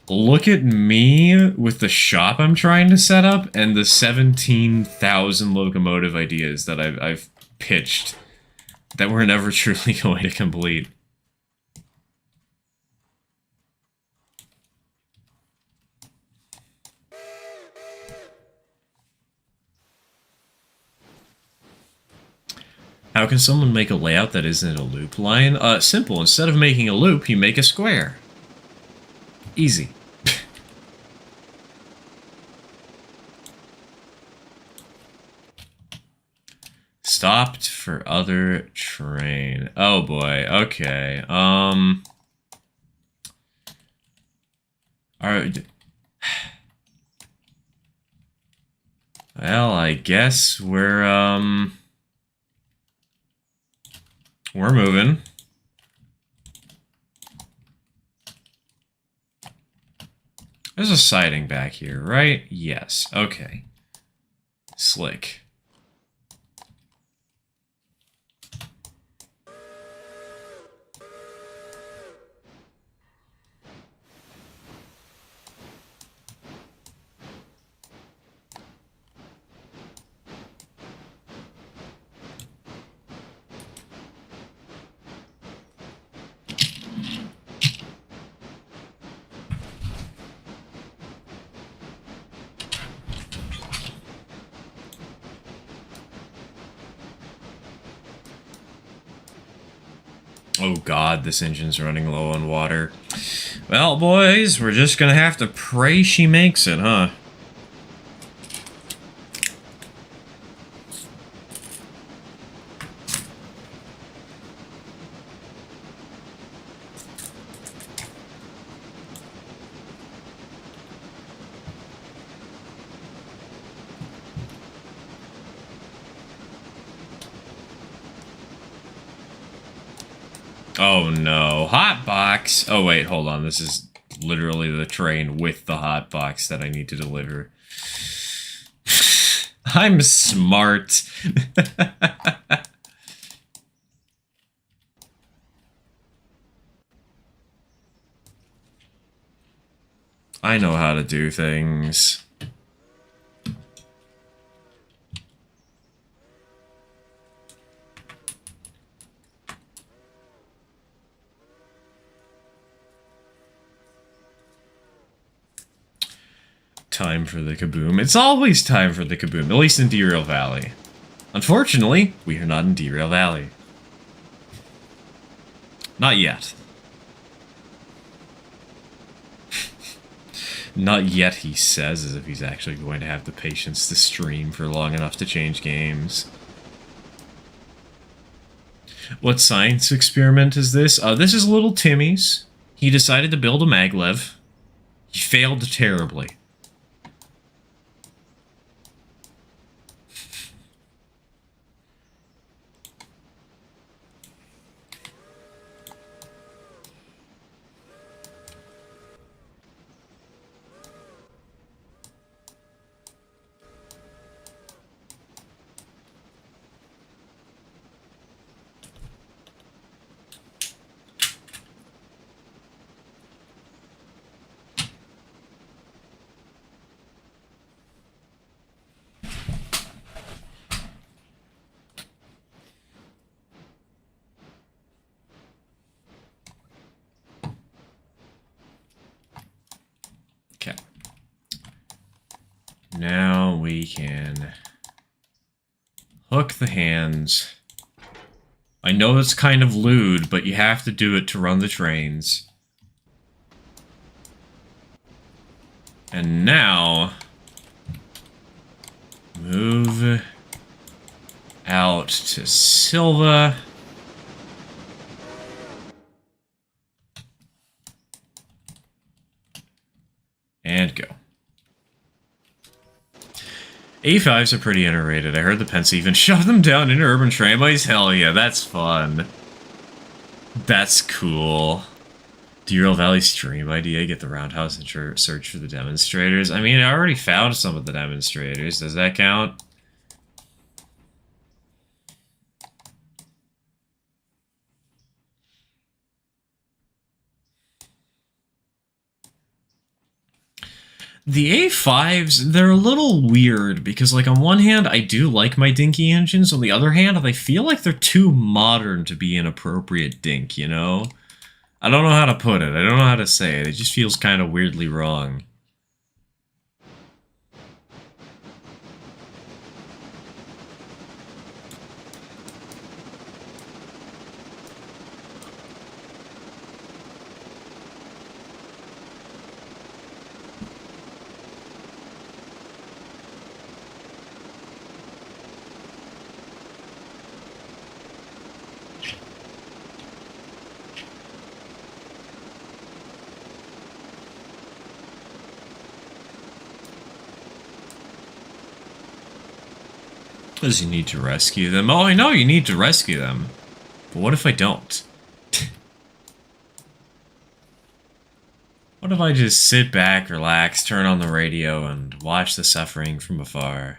Look at me with the shop I'm trying to set up and the 17,000 locomotive ideas that I've pitched that we're never truly going to complete. How can someone make a layout that isn't a loop line? Simple. Instead of making a loop, you make a square. Easy. Stopped for other train. Oh boy. Okay. Alright. Well, I guess we're moving. There's a siding back here, right? Yes. Okay. Slick. Oh god, this engine's running low on water. Well, boys, we're just gonna have to pray she makes it, huh? Oh no, hot box. Oh wait, hold on. This is literally the train with the hot box that I need to deliver. I'm smart. I know how to do things. Time for the kaboom. It's always time for the kaboom, at least in Derail Valley. Unfortunately, we are not in Derail Valley. Not yet. Not yet, he says, as if he's actually going to have the patience to stream for long enough to change games. What science experiment is this? This is little Timmy's. He decided to build a maglev. He failed terribly. Now we can hook the hands. I know it's kind of lewd, but you have to do it to run the trains. And now, move out to Silva. And go. A5s are pretty underrated. I heard the Pence even shove them down in urban tramways. Hell yeah, that's fun. That's cool. Derail Valley stream idea, get the roundhouse and search for the demonstrators. I mean, I already found some of the demonstrators. Does that count? The A5s, they're a little weird because, like, on one hand, I do like my dinky engines. On the other hand, they feel like they're too modern to be an appropriate dink, you know? I don't know how to put it. I don't know how to say it. It just feels kind of weirdly wrong. Does you need to rescue them? Oh, I know you need to rescue them. But what if I don't? What if I just sit back, relax, turn on the radio, and watch the suffering from afar?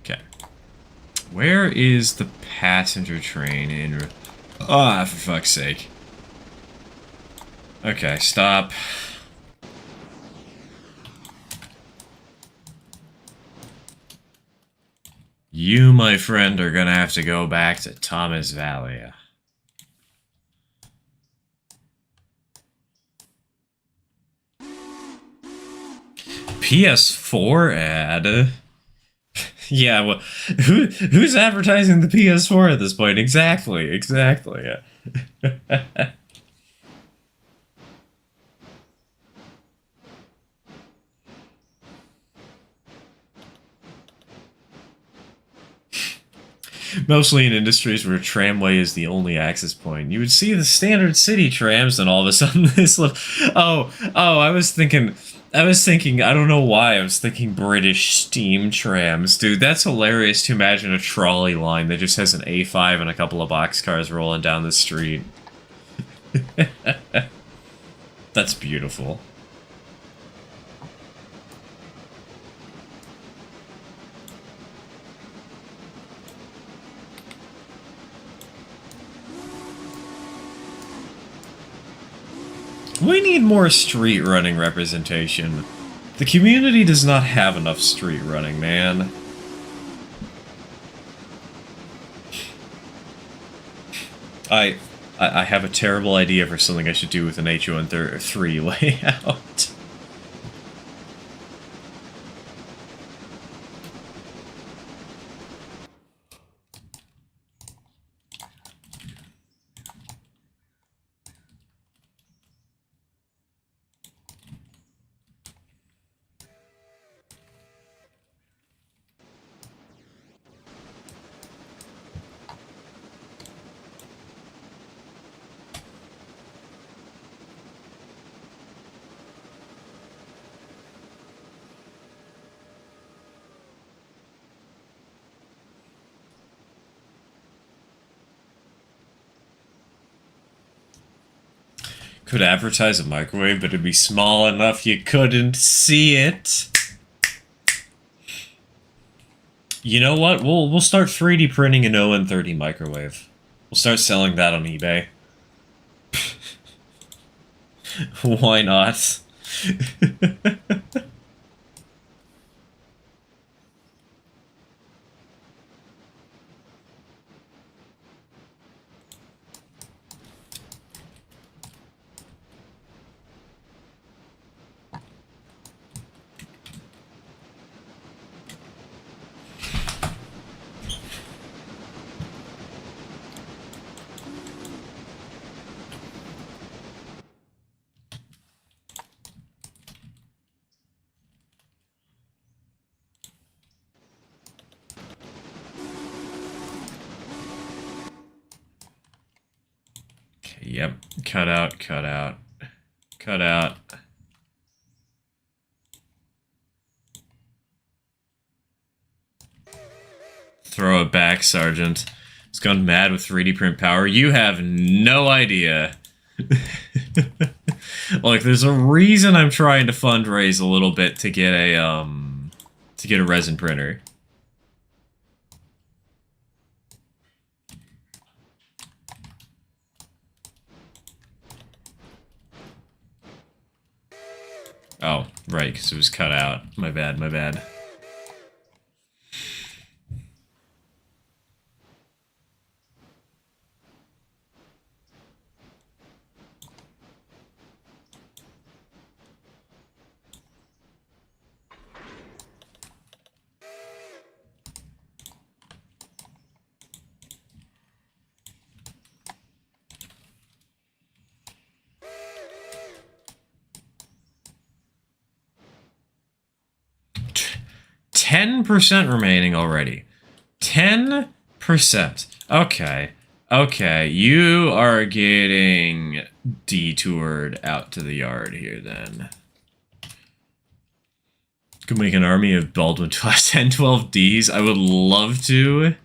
Okay. Where is the passenger train in... Ah, for fuck's sake. Okay, stop. You, my friend, are gonna have to go back to Thomas Valley. PS4 ad? Yeah, well, who's advertising the PS4 at this point? Exactly. Mostly in industries where tramway is the only access point. You would see the standard city trams, and all of a sudden this little... Oh, I was thinking, I don't know why, I was thinking British steam trams. Dude, that's hilarious to imagine a trolley line that just has an A5 and a couple of boxcars rolling down the street. That's beautiful. We need more street running representation. The community does not have enough street running, man. I have a terrible idea for something I should do with an H1-3 layout. Could advertise a microwave, but it'd be small enough you couldn't see it. You know what? We'll start 3D printing an ON30 microwave. We'll start selling that on eBay. Why not? Yep. Cut out. Throw it back, Sergeant. It's gone mad with 3D print power. You have no idea. Like, there's a reason I'm trying to fundraise a little bit to get a resin printer. Oh, right, because it was cut out. My bad, my bad. %10 remaining already. 10%. Okay. Okay, you are getting detoured out to the yard here then. Could make an army of Baldwin 10, 12 Ds. I would love to.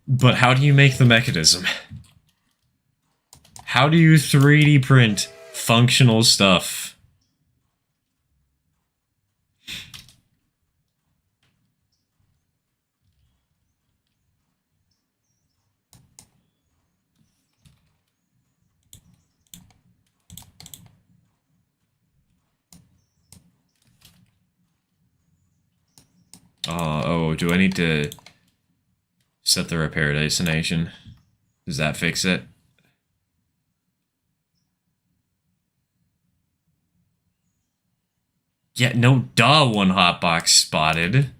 But how do you make the mechanism? How do you 3D print functional stuff? Oh, do I need to set the repair destination? Does that fix it? Yeah, no duh, one hotbox spotted.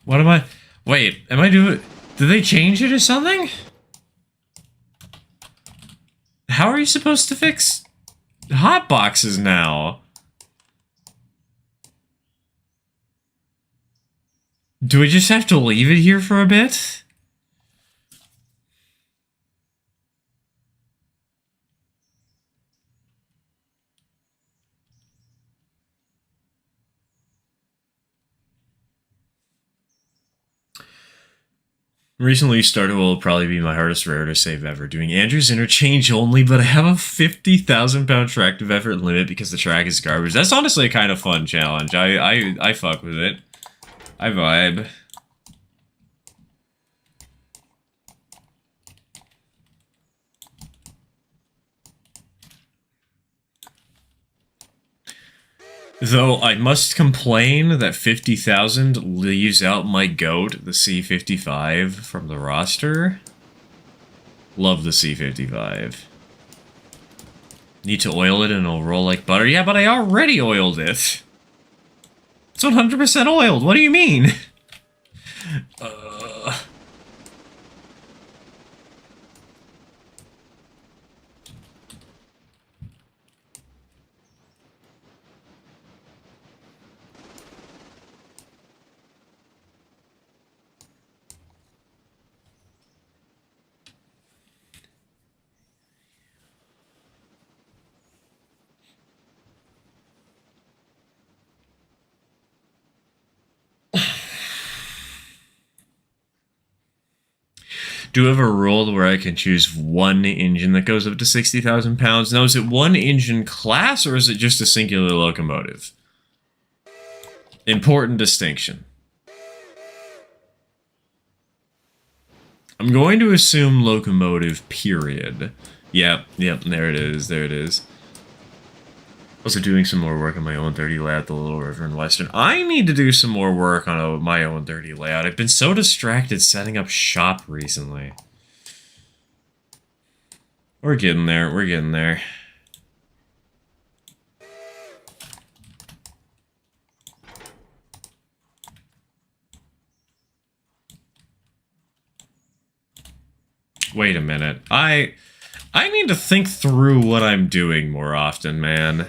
What am I... Wait, am I doing... Did they change it or something? How are you supposed to fix hotboxes now? Do we just have to leave it here for a bit? Recently started will probably be my hardest rare to save ever. Doing Andrew's interchange only, but I have a 50,000 pound track to effort limit because the track is garbage. That's honestly a kind of fun challenge. I fuck with it. I vibe. Though I must complain that 50,000 leaves out my goat, the C55, from the roster. Love the C55. Need to oil it and it'll roll like butter. Yeah, but I already oiled it. It's 100% oiled. What do you mean? Do I have a rule where I can choose one engine that goes up to 60,000 pounds? Now, is it one engine class, or is it just a singular locomotive? Important distinction. I'm going to assume locomotive, period. Yep, there it is, there it is. Also doing some more work on my own 30 layout, the Little River and Western. I need to do some more work on my own 30 layout. I've been so distracted setting up shop recently. We're getting there, we're getting there. Wait a minute. I need to think through what I'm doing more often, man.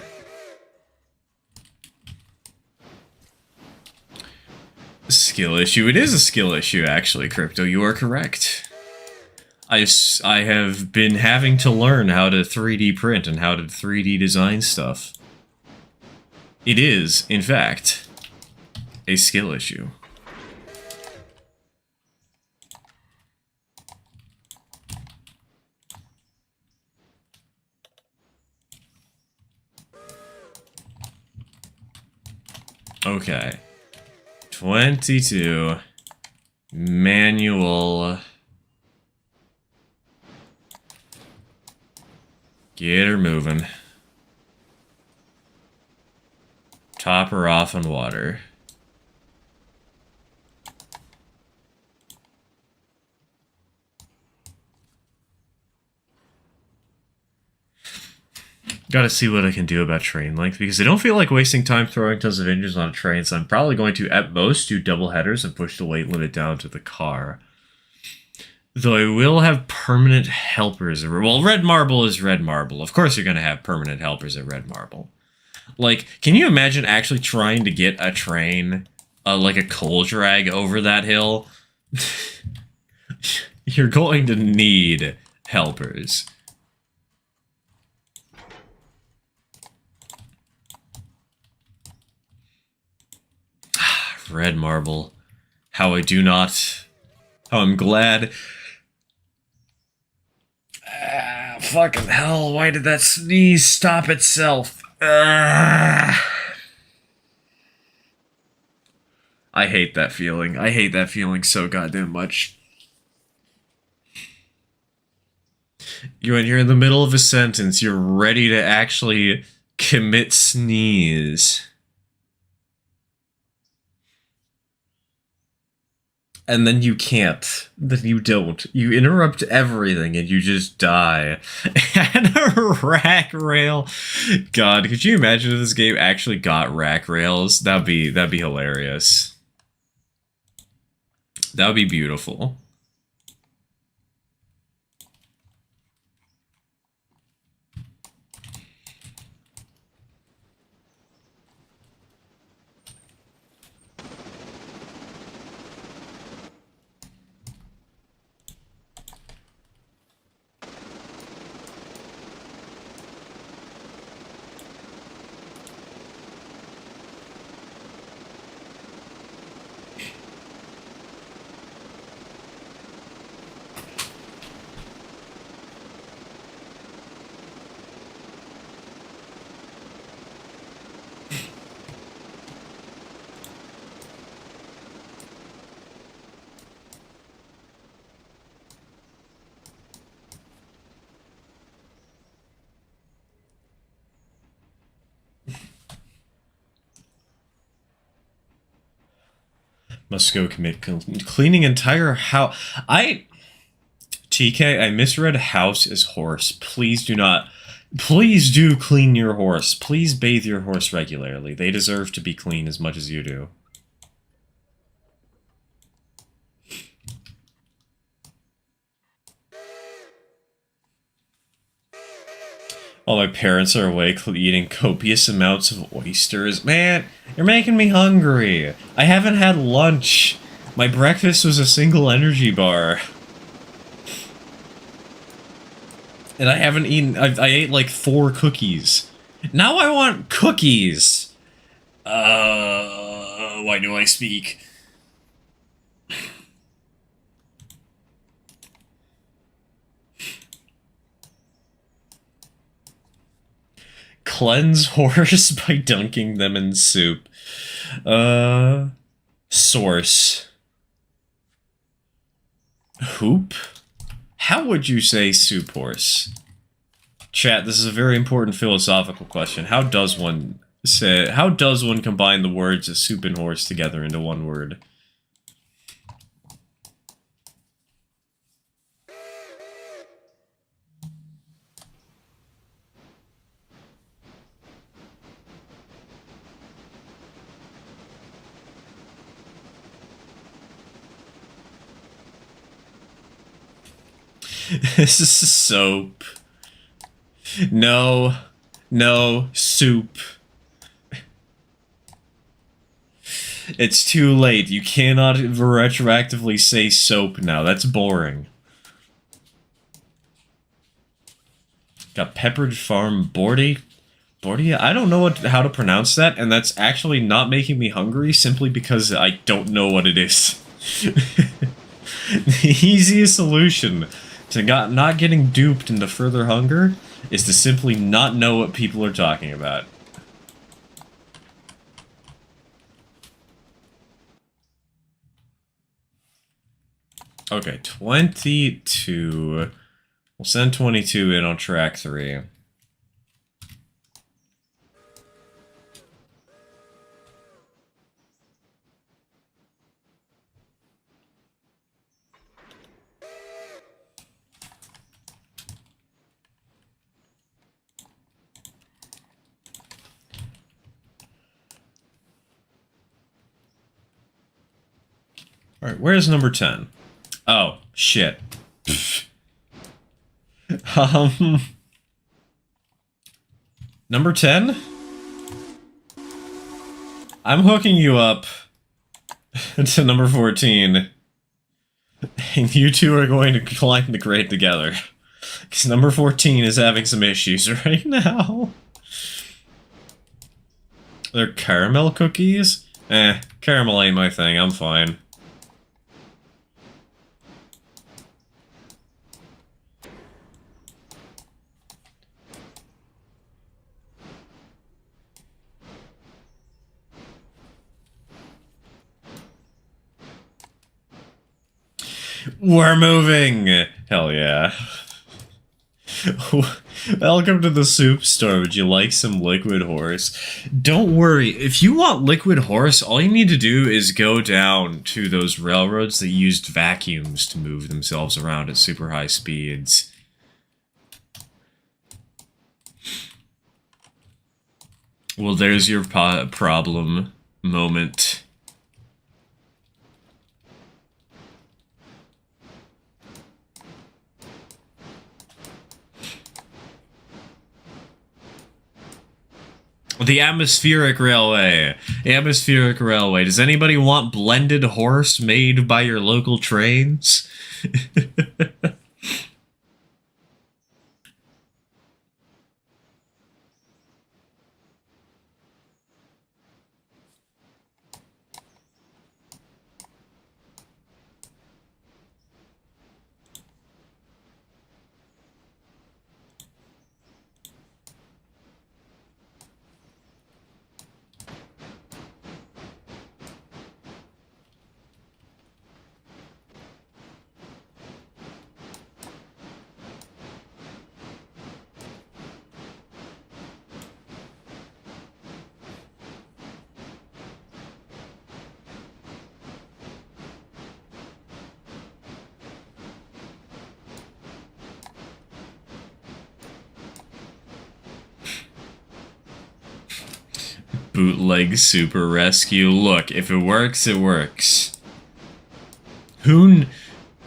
Skill issue. It is a skill issue, actually, Crypto. You are correct. I have been having to learn how to 3D print and how to 3D design stuff. It is, in fact, a skill issue. Okay. 22. Manual. Get her moving. Top her off on water. Gotta see what I can do about train length, because I don't feel like wasting time throwing tons of engines on a train, so I'm probably going to, at most, do double headers and push the weight limit down to the car. Though I will have permanent helpers. Well, red marble is red marble. Of course you're going to have permanent helpers at red marble. Like, can you imagine actually trying to get a train, like a coal drag, over that hill? You're going to need helpers. Red marble. How I do not... How I'm glad... fucking hell, why did that sneeze stop itself? I hate that feeling. I hate that feeling so goddamn much. When you're in the middle of a sentence, you're ready to actually commit sneeze. And then you can't. Then you don't. You interrupt everything and you just die. And a rack rail. God, could you imagine if this game actually got rack rails? That'd be hilarious. That would be beautiful. Must go commit cleaning entire house. TK, I misread house as horse. Please do not. Please do clean your horse. Please bathe your horse regularly. They deserve to be clean as much as you do. While my parents are awake eating copious amounts of oysters. Man, you're making me hungry. I haven't had lunch. My breakfast was a single energy bar. And I haven't eaten... I ate like 4 cookies. Now I want cookies! Why do I speak? Cleanse horse by dunking them in soup. Source. Hoop? How would you say soup horse? Chat, this is a very important philosophical question. How does one combine the words soup and horse together into one word? This is soap. No. No. Soup. It's too late. You cannot retroactively say soap now. That's boring. Got Peppered Farm Bordy. Bordia? I don't know how to pronounce that, and that's actually not making me hungry simply because I don't know what it is. The easiest solution to not getting duped into further hunger is to simply not know what people are talking about. Okay, 22. We'll send 22 in on track 3. Alright, where's number 10? Oh, shit. Number 10? I'm hooking you up to number 14. And you two are going to climb the grade together. Because number 14 is having some issues right now. They're caramel cookies? Caramel ain't my thing, I'm fine. We're moving! Hell yeah. Welcome to the soup store. Would you like some liquid horse? Don't worry. If you want liquid horse, all you need to do is go down to those railroads that used vacuums to move themselves around at super high speeds. Well, there's your problem moment. The atmospheric railway. The atmospheric railway. Does anybody want blended horse made by your local trains? Bootleg super rescue. Look, if it works, it works.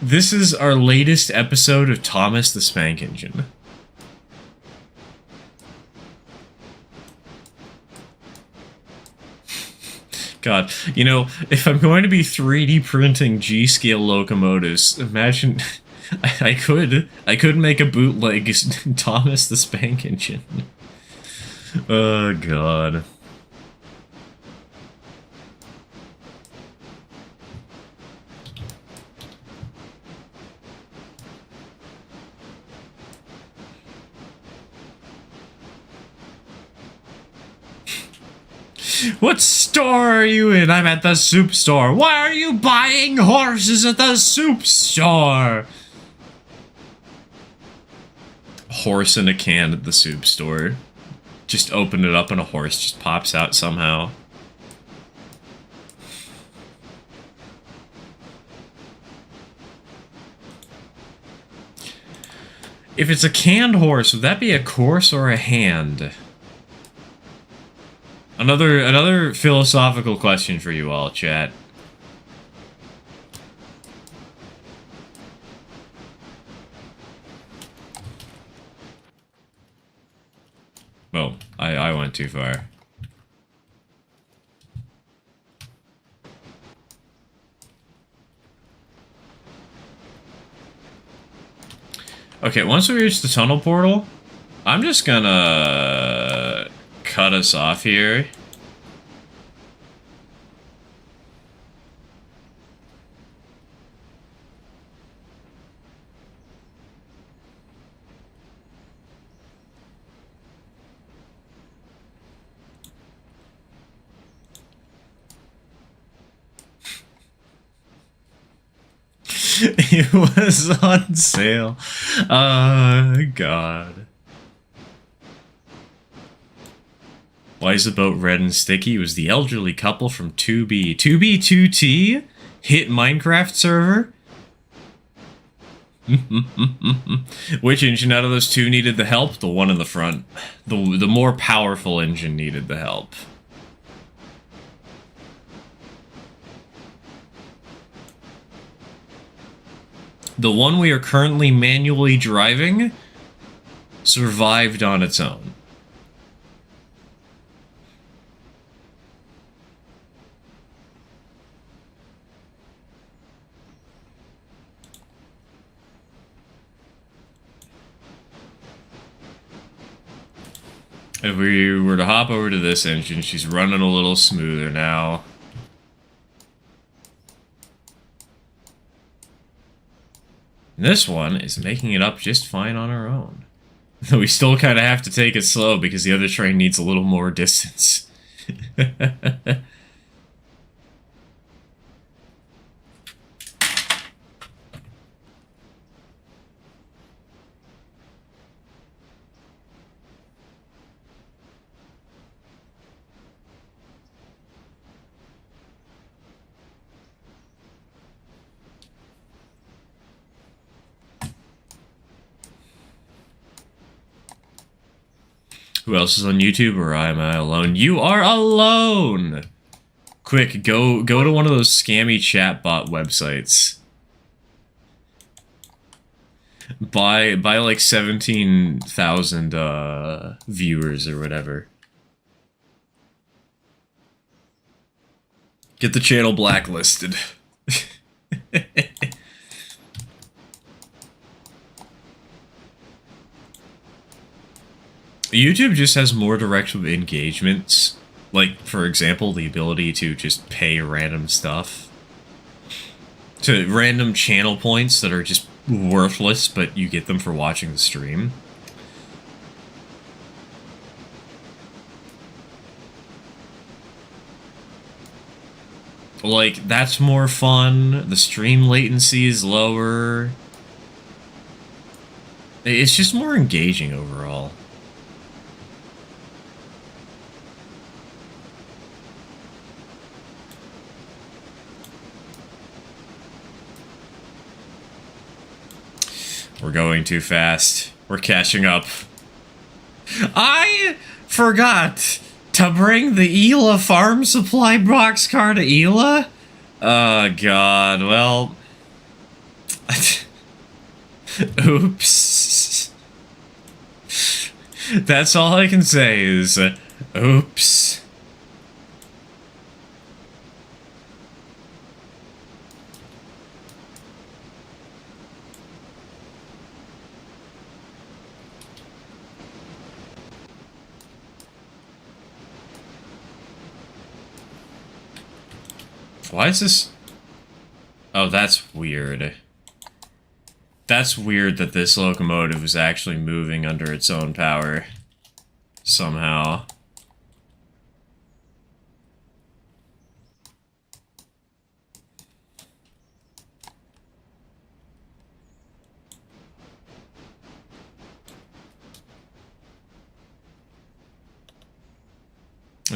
This is our latest episode of Thomas the Spank Engine. God, you know, if I'm going to be 3D printing G-scale locomotives, imagine I could make a bootleg Thomas the Spank Engine. Oh God. What store are you in? I'm at the soup store. Why are you buying horses at the soup store? Horse in a can at the soup store. Just open it up and a horse just pops out somehow. If it's a canned horse, would that be a corse or a hand? Another philosophical question for you all, chat. Well, I went too far. Okay, once we reach the tunnel portal, I'm just gonna cut us off here. It was on sale. God. Why is the boat red and sticky? It was the elderly couple from 2B. 2B2T? Hit Minecraft server? Which engine out of those two needed the help? The one in the front. The more powerful engine needed the help. The one we are currently manually driving survived on its own. If we were to hop over to this engine, she's running a little smoother now. This one is making it up just fine on her own. Though we still kind of have to take it slow because the other train needs a little more distance. Who else is on YouTube, or am I alone? You are alone! Quick, go to one of those scammy chatbot websites. Buy like 17,000 viewers or whatever. Get the channel blacklisted. YouTube just has more direct engagements. Like, for example, the ability to just pay random stuff. To random channel points that are just worthless, but you get them for watching the stream. Like, that's more fun. The stream latency is lower. It's just more engaging overall. We're going too fast. We're catching up. I forgot to bring the Ela farm supply boxcar to Ela? Oh, God. Well... Oops. That's all I can say is... oops. Why is this... Oh, that's weird. That's weird that this locomotive is actually moving under its own power. Somehow.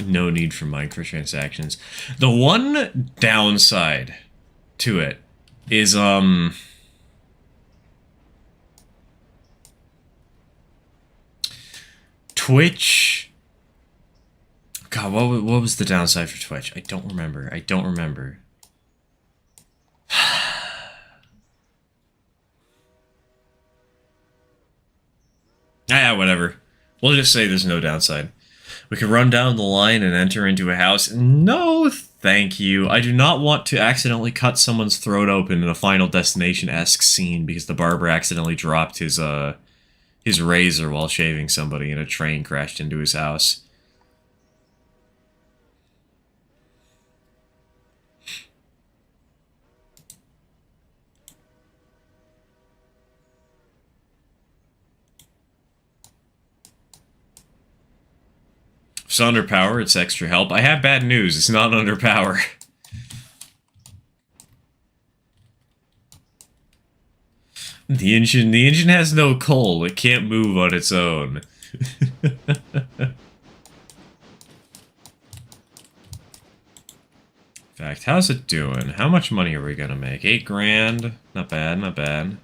No need for microtransactions. The one downside to it is, Twitch... God, what was the downside for Twitch? I don't remember. I don't remember. Ah, whatever. We'll just say there's no downside. We can run down the line and enter into a house. No, thank you. I do not want to accidentally cut someone's throat open in a Final Destination-esque scene because the barber accidentally dropped his razor while shaving somebody and a train crashed into his house. it's under power, it's extra help. I have bad news, it's not under power. The engine has no coal, it can't move on its own. In fact, how's it doing? How much money are we gonna make? 8 grand? Not bad, not bad.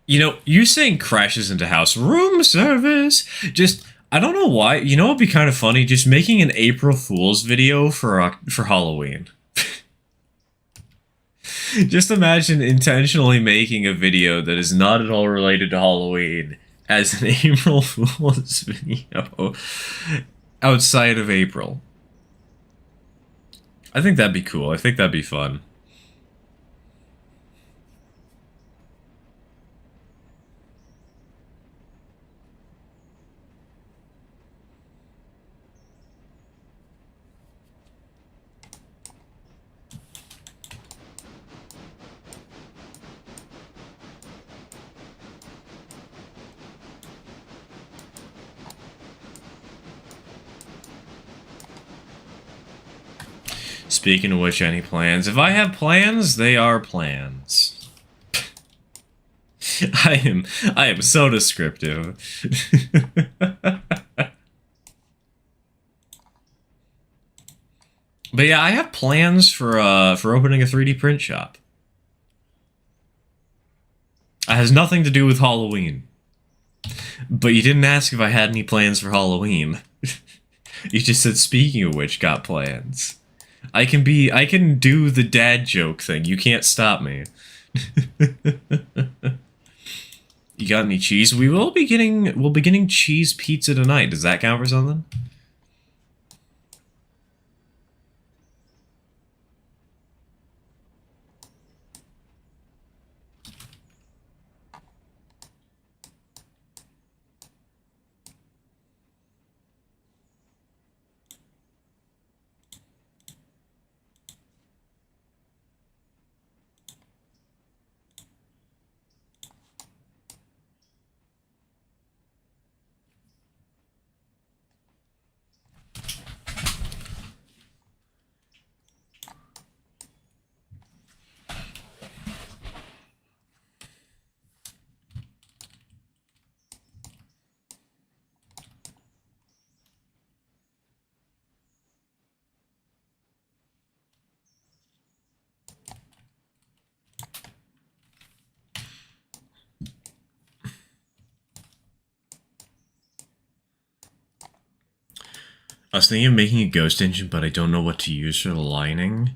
You know, you saying crashes into house room service, just, I don't know why, you know, it'd be kind of funny, just making an April Fool's video for Halloween. Just imagine intentionally making a video that is not at all related to Halloween as an April Fool's video outside of April. I think that'd be cool, I think that'd be fun. Speaking of which, any plans? If I have plans, they are plans. I am so descriptive. But yeah, I have plans for opening a 3D print shop. It has nothing to do with Halloween. But you didn't ask if I had any plans for Halloween. You just said, speaking of which, got plans. I can do the dad joke thing. You can't stop me. You got any cheese? We'll be getting cheese pizza tonight. Does that count for something? I was thinking of making a ghost engine, but I don't know what to use for the lining.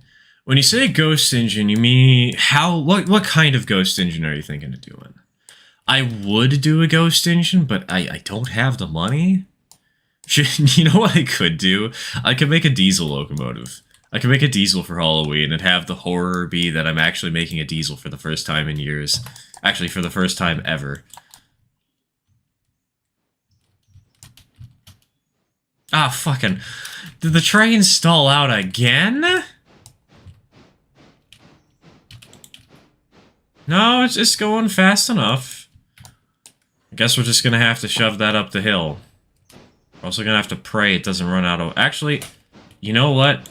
When you say ghost engine, you mean what kind of ghost engine are you thinking of doing? I would do a ghost engine, but I don't have the money. You know what I could do? I could make a diesel locomotive. I could make a diesel for Halloween and have the horror be that I'm actually making a diesel for the first time in years. Actually, for the first time ever. Ah, fucking... Did the train stall out again? No, it's going fast enough. I guess we're just gonna have to shove that up the hill. We're also gonna have to pray it doesn't run out of... Actually, you know what?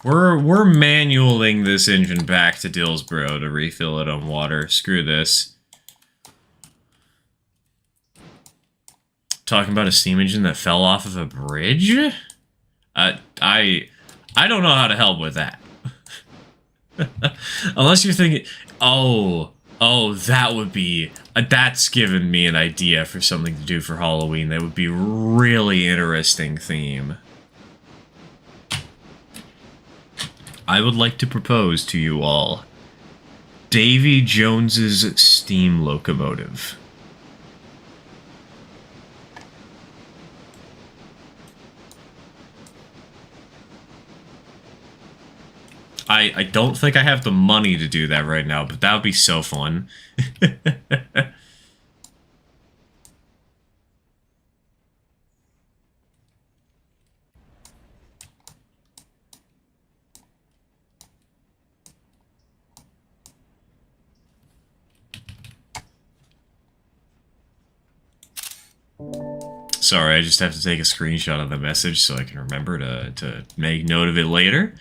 We're manualing this engine back to Dillsboro to refill it on water. Screw this. Talking about a steam engine that fell off of a bridge? I don't know how to help with that. Unless you're thinking, oh, that would be... that's given me an idea for something to do for Halloween. That would be a really interesting theme. I would like to propose to you all. Davy Jones's steam locomotive. I don't think I have the money to do that right now, but that would be so fun. Sorry, I just have to take a screenshot of the message so I can remember to make note of it later.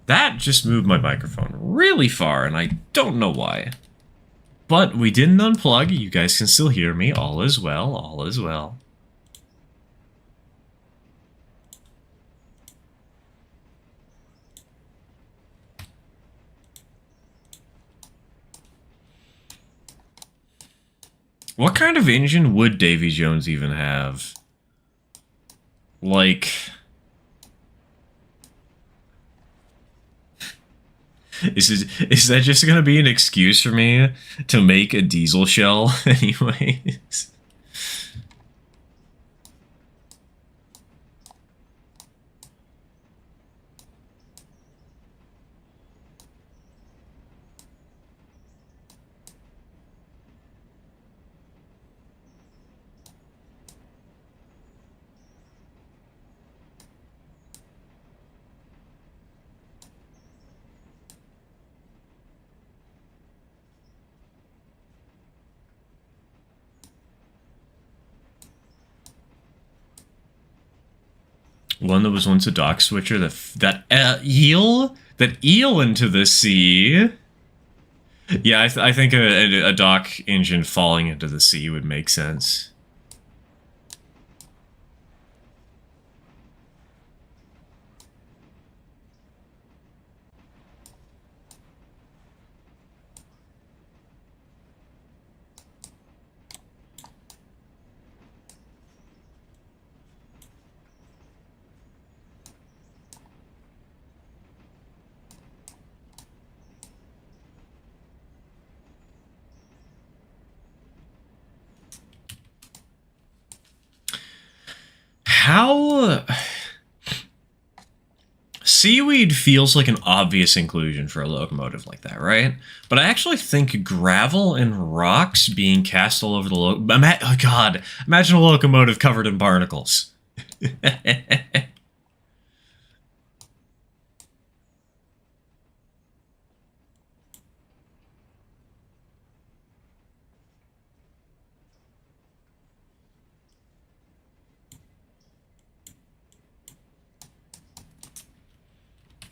That just moved my microphone really far, and I don't know why. But we didn't unplug. You guys can still hear me. All is well. All is well. What kind of engine would Davy Jones even have? Like... Is that just gonna be an excuse for me to make a diesel shell anyways? One that was once a dock switcher that eel into the sea. Yeah, I think a dock engine falling into the sea would make sense. How... Seaweed feels like an obvious inclusion for a locomotive like that, right? But I actually think gravel and rocks being cast all over the oh god, imagine a locomotive covered in barnacles.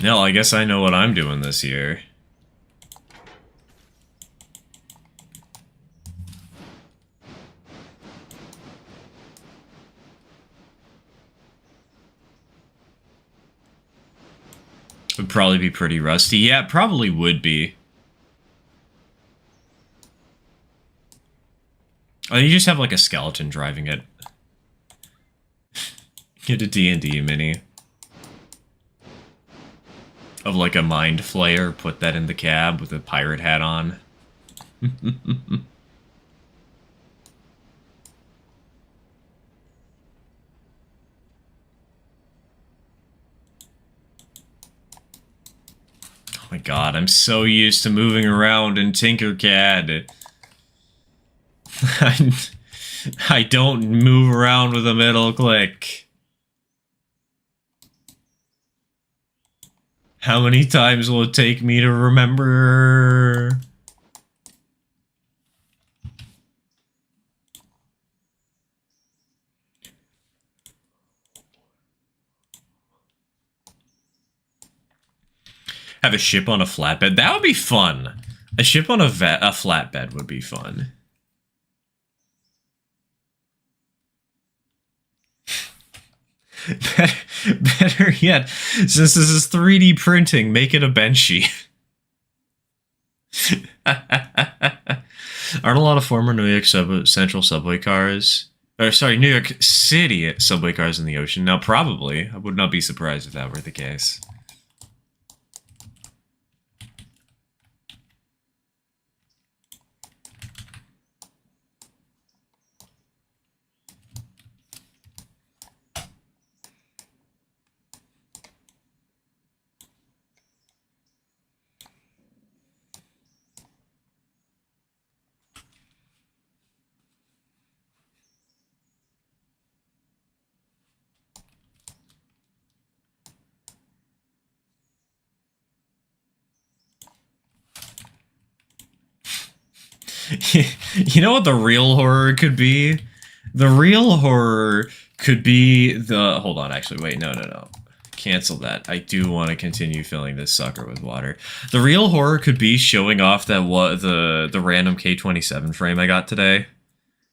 No, I guess I know what I'm doing this year. Would probably be pretty rusty. Yeah, it probably would be. Oh, you just have like a skeleton driving it. Get a D&D mini. Of like a mind flayer, put that in the cab with a pirate hat on. Oh my god, I'm so used to moving around in Tinkercad. I don't move around with a middle click. How many times will it take me to remember? Have a ship on a flatbed? That would be fun. A ship on a flatbed would be fun. Better yet, since this is 3D printing, make it a Banshee. Aren't a lot of former New York Central subway cars Or sorry, New York City subway cars in the ocean. Now, probably. I would not be surprised if that were the case. You know what the real horror could be? The real horror could be the... Hold on, actually, wait, no. Cancel that. I do want to continue filling this sucker with water. The real horror could be showing off that the random K27 frame I got today.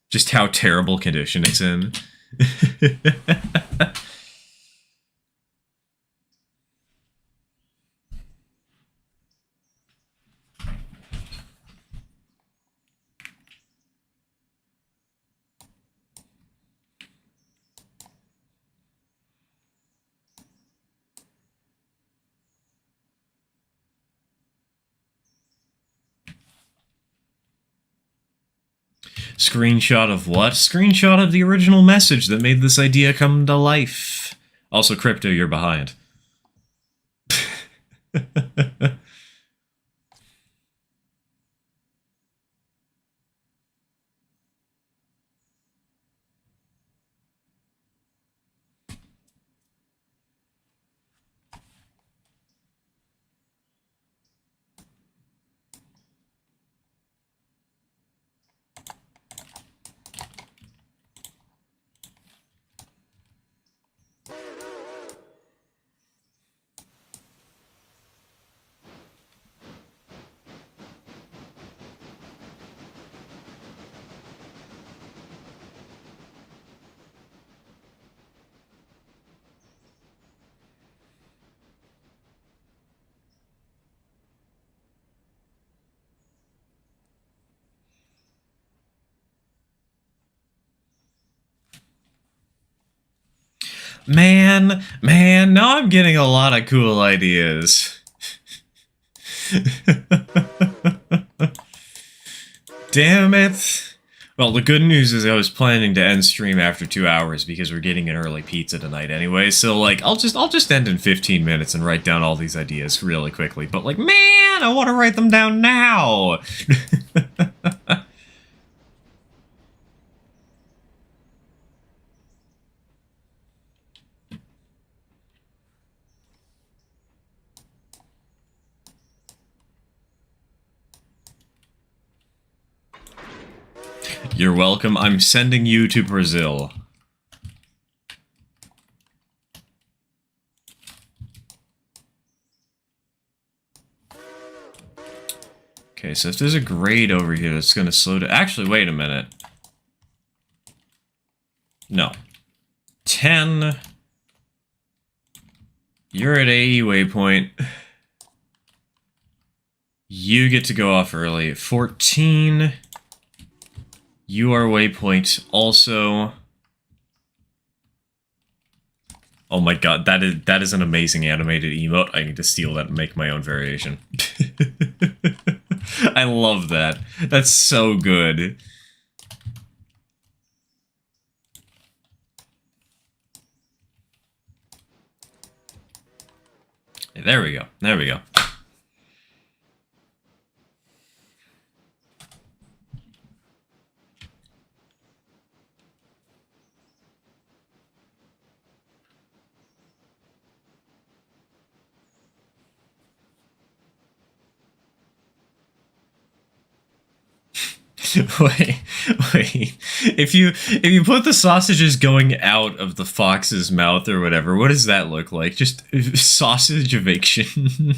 Just how terrible condition it's in. Screenshot of what? Screenshot of the original message that made this idea come to life. Also, Crypto, you're behind. Man, now I'm getting a lot of cool ideas. Damn it. Well, the good news is I was planning to end stream after 2 hours because we're getting an early pizza tonight anyway. So like, I'll just end in 15 minutes and write down all these ideas really quickly. But like, man, I want to write them down now. You're welcome. I'm sending you to Brazil. Okay, so if there's a grade over here that's going to slow down... Actually, wait a minute. No. 10. You're at AE waypoint. You get to go off early. 14. You are waypoint also. Oh my god, that is an amazing animated emote. I need to steal that and make my own variation. I love that. That's so good. There we go. There we go. wait. If you put the sausages going out of the fox's mouth or whatever, what does that look like? Just sausage eviction.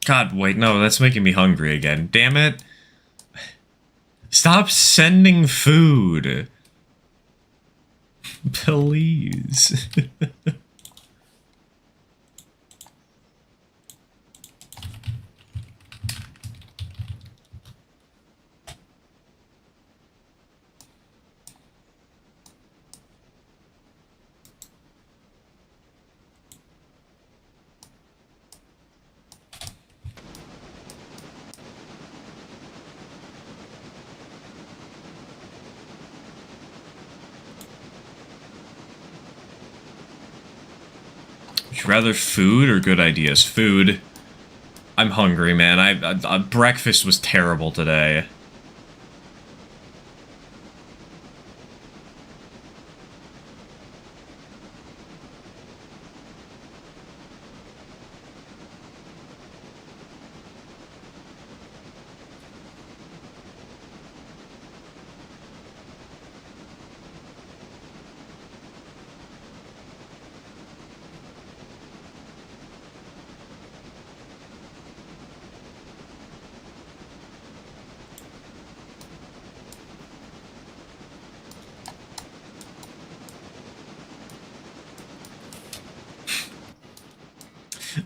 God, wait, no, that's making me hungry again. Damn it. Stop sending food. Please. Would you rather food or good ideas? Food. I'm hungry, man. Breakfast was terrible today.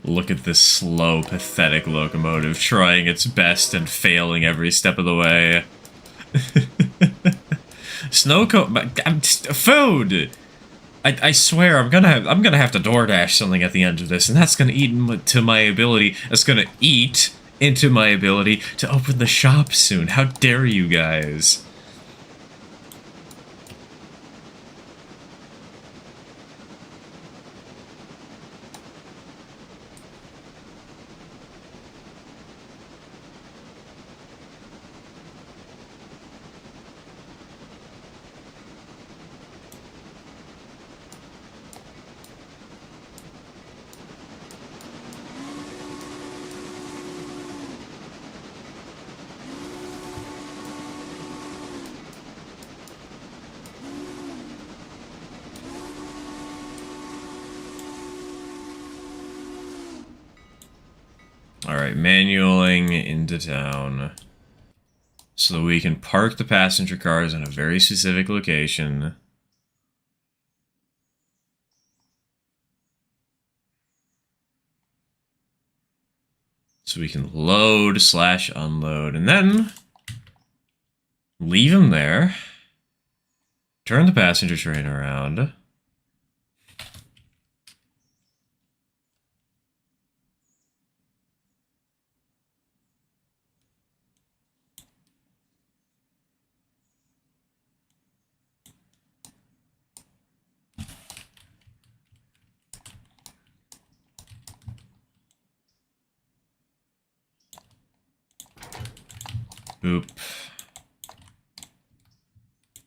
Look at this slow, pathetic locomotive trying its best and failing every step of the way. Food! I swear I'm gonna have to DoorDash something at the end of this, and that's gonna eat into my ability. That's gonna eat into my ability to open the shop soon. How dare you guys? Alright, manualing into town. So that we can park the passenger cars in a very specific location. So we can load / unload, and then leave them there. Turn the passenger train around. Boop.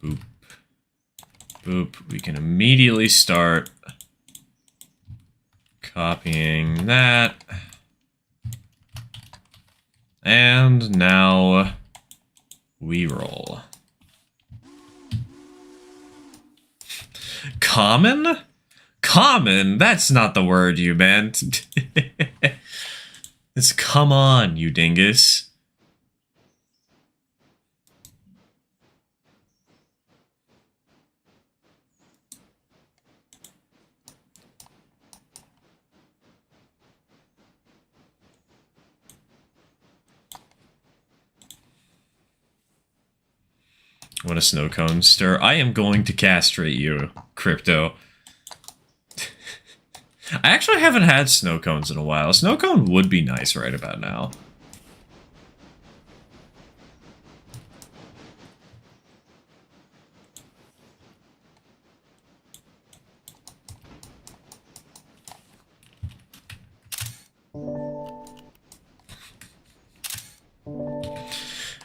Boop. Boop. We can immediately start copying that. And now we roll. Common? Common? That's not the word you meant. It's come on, you dingus. What a snow cone stir. I am going to castrate you, Crypto. I actually haven't had snow cones in a while. A snow cone would be nice right about now.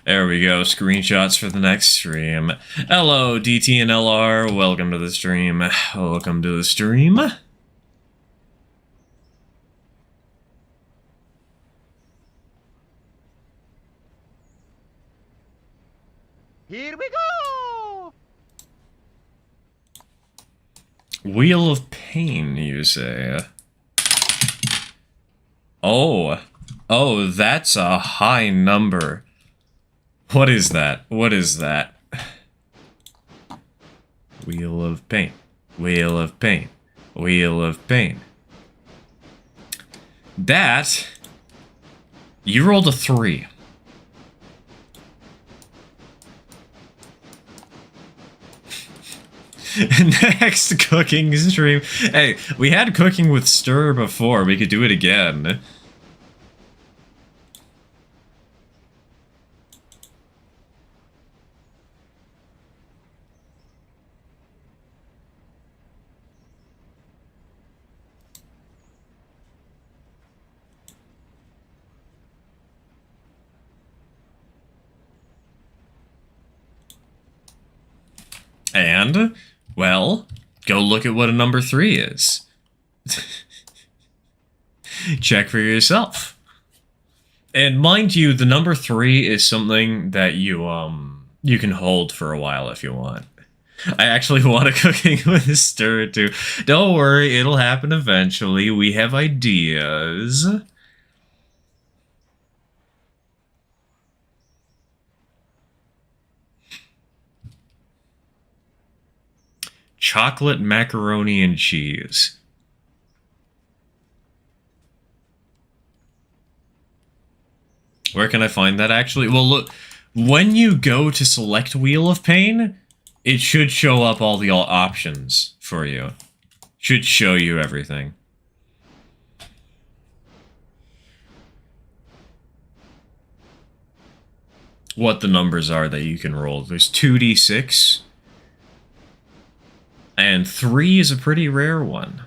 There we go, screenshots for the next stream. Hello, DT and LR, welcome to the stream. Welcome to the stream. Here we go! Wheel of Pain, you say? Oh. Oh, that's a high number. What is that? What is that? Wheel of pain. Wheel of pain. Wheel of pain. That... You rolled a 3. Next cooking stream. Hey, we had cooking with stir before. We could do it again. And, well, go look at what a number 3 is. Check for yourself. And mind you, the number 3 is something that you can hold for a while if you want. I actually want a cooking with stir too. Don't worry, it'll happen eventually. We have ideas. Chocolate macaroni and cheese. Where can I find that actually? Well, look, when you go to select Wheel of Pain, it should show up all the options for you. Should show you everything. What the numbers are that you can roll. There's 2d6. And 3 is a pretty rare one.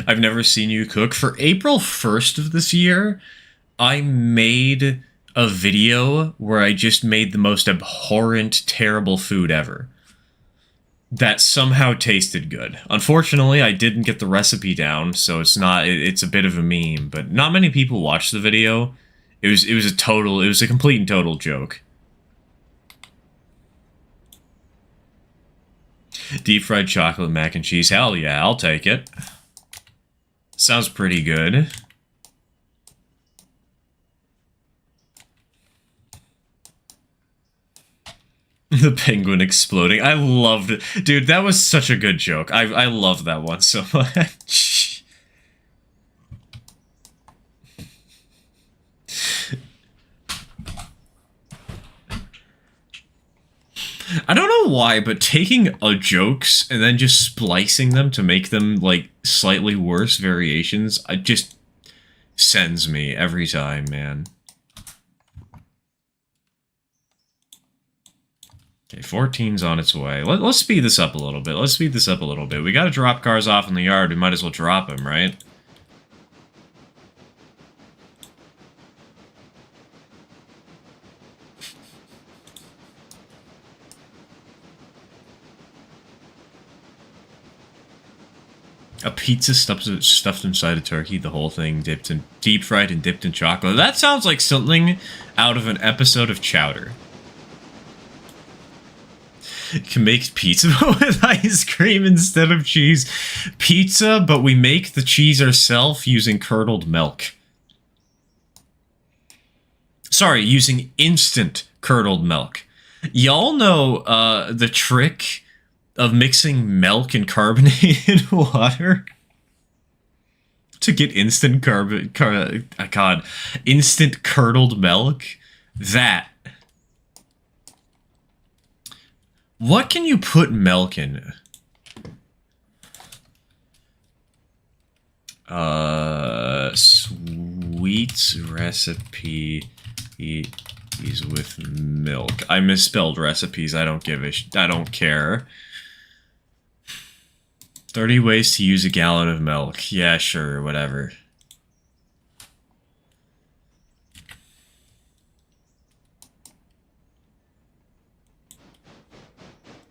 I've never seen you cook. For April 1st of this year, I made a video where I just made the most abhorrent, terrible food ever. That somehow tasted good. Unfortunately, I didn't get the recipe down, so it's a bit of a meme, but not many people watched the video. It was a complete and total joke. Deep fried chocolate mac and cheese. Hell yeah, I'll take it. Sounds pretty good. The penguin exploding. I loved it. Dude, that was such a good joke. I love that one so much. I don't know why, but taking jokes and then just splicing them to make them, like, slightly worse variations, it just sends me every time, man. Okay, 14's on its way. Let's speed this up a little bit. Let's speed this up a little bit. We gotta drop cars off in the yard. We might as well drop them, right? A pizza stuffed inside a turkey, the whole thing deep fried and dipped in chocolate. That sounds like something out of an episode of Chowder. Can make pizza with ice cream instead of cheese. Pizza, but we make the cheese ourselves using curdled milk. Sorry, using instant curdled milk. Y'all know the trick of mixing milk and carbonated water to get instant instant curdled milk? That. What can you put milk in? Sweets recipe is with milk. I misspelled recipes. I don't give a I don't care. 30 ways to use a gallon of milk. Yeah, sure, whatever.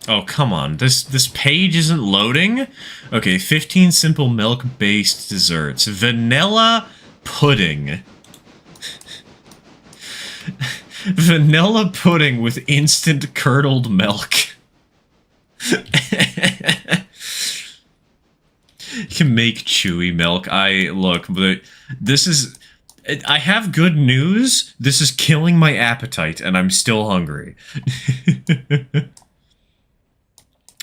Oh, come on. This page isn't loading? Okay, 15 simple milk-based desserts. Vanilla pudding. Vanilla pudding with instant curdled milk. You can make chewy milk. Look, but this is... I have good news. This is killing my appetite, and I'm still hungry.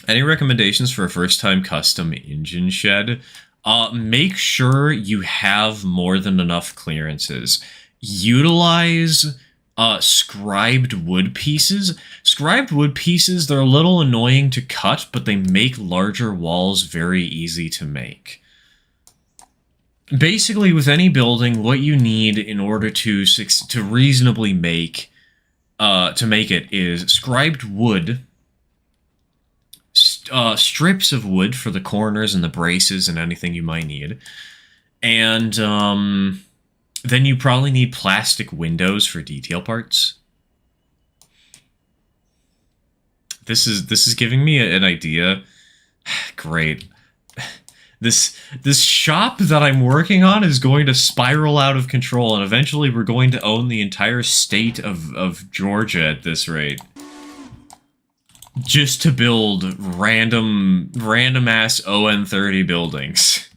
Any recommendations for a first-time custom engine shed? Make sure you have more than enough clearances. Utilize scribed wood pieces. Scribed wood pieces, they're a little annoying to cut, but they make larger walls very easy to make. Basically, with any building, what you need in order to reasonably make it is scribed wood, strips of wood for the corners and the braces and anything you might need, and then you probably need plastic windows for detail parts. This is giving me an idea. Great. This shop that I'm working on is going to spiral out of control, and eventually we're going to own the entire state of Georgia at this rate. Just to build random-ass ON30 buildings.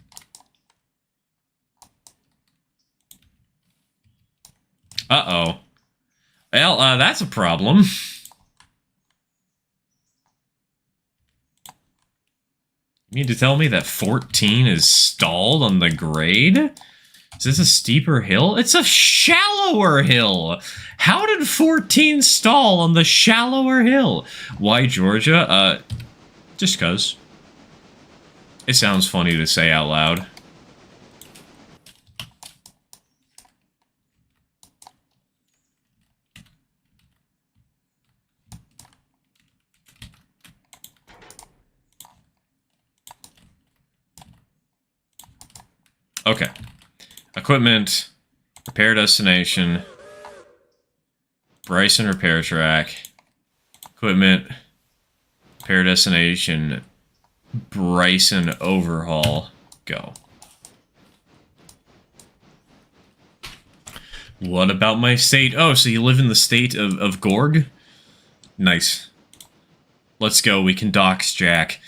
Uh-oh. Well, that's a problem. You mean to tell me that 14 is stalled on the grade? Is this a steeper hill? It's a shallower hill! How did 14 stall on the shallower hill? Why Georgia? Just 'cause. It sounds funny to say out loud. Okay. Equipment, repair destination, Bryson repair track, equipment, repair destination, Bryson overhaul, go. What about my state? Oh, so you live in the state of Gorg? Nice. Let's go, we can dox Jack.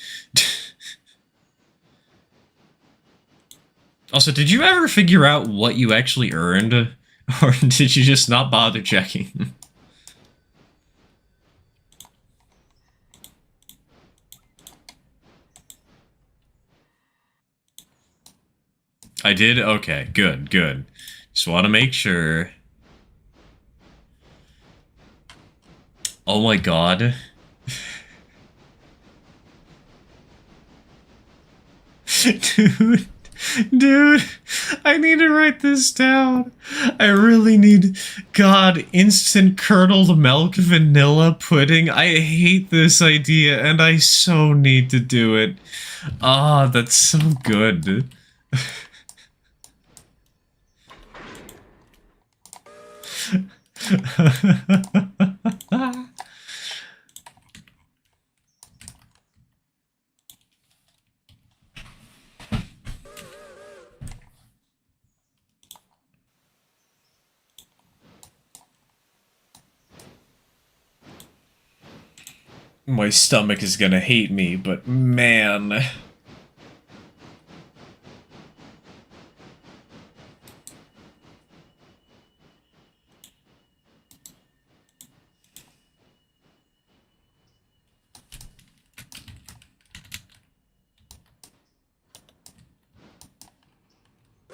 Also, did you ever figure out what you actually earned? Or did you just not bother checking? I did? Okay, good, good. Just want to make sure. Oh my god. Dude, I need to write this down. I really need... God, instant curdled milk vanilla pudding. I hate this idea, and I so need to do it. Ah, that's so good. My stomach is gonna hate me, but man...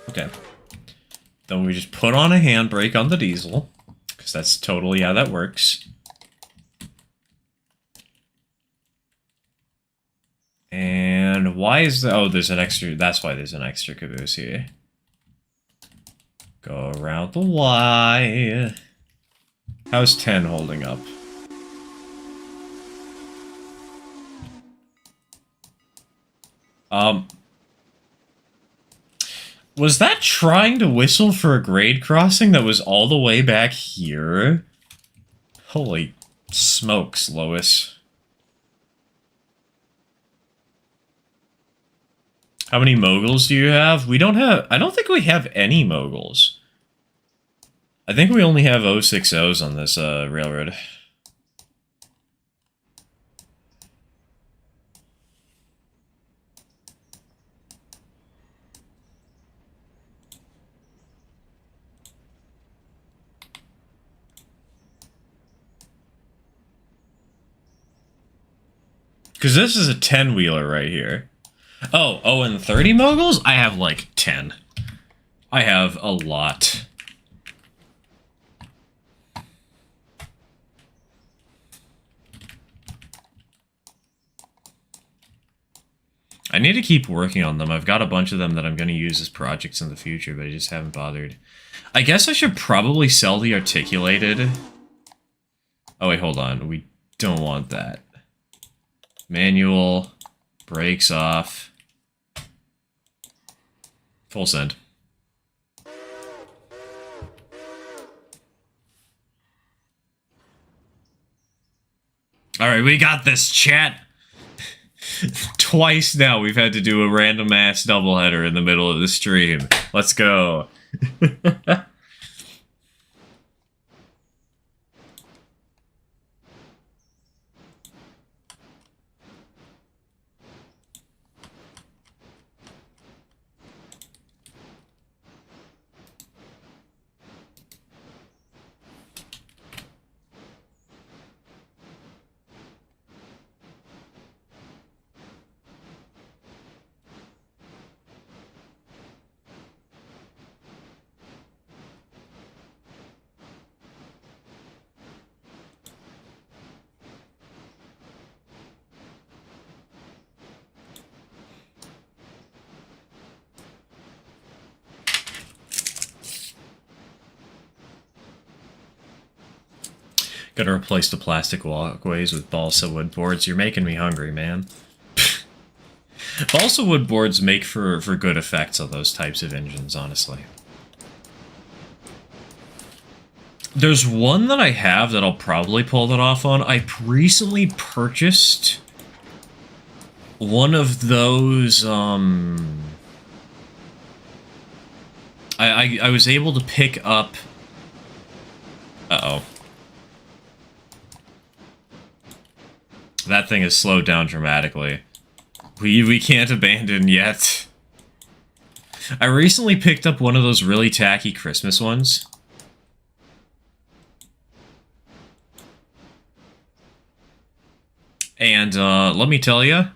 Okay. Then we just put on a handbrake on the diesel, because that's totally how that works. And why is the... Oh, there's an extra... That's why there's an extra caboose here. Go around the Y. How's 10 holding up? Was that trying to whistle for a grade crossing that was all the way back here? Holy smokes, Lois. How many moguls do you have? We don't have... I don't think we have any moguls. I think we only have 060s on this railroad. Because this is a 10-wheeler right here. Oh, and 30 moguls? I have like 10. I have a lot. I need to keep working on them. I've got a bunch of them that I'm going to use as projects in the future, but I just haven't bothered. I guess I should probably sell the articulated. Oh, wait, hold on. We don't want that. Manual. Brakes off. Full send. Alright, we got this, chat. Twice now we've had to do a random ass doubleheader in the middle of the stream. Let's go. Gotta replace the plastic walkways with balsa wood boards. You're making me hungry, man. Balsa wood boards make for good effects on those types of engines, honestly. There's one that I have that I'll probably pull that off on. I recently purchased one of those, I was able to pick up... Uh-oh. That thing has slowed down dramatically. We can't abandon yet. I recently picked up one of those really tacky Christmas ones. And, let me tell you...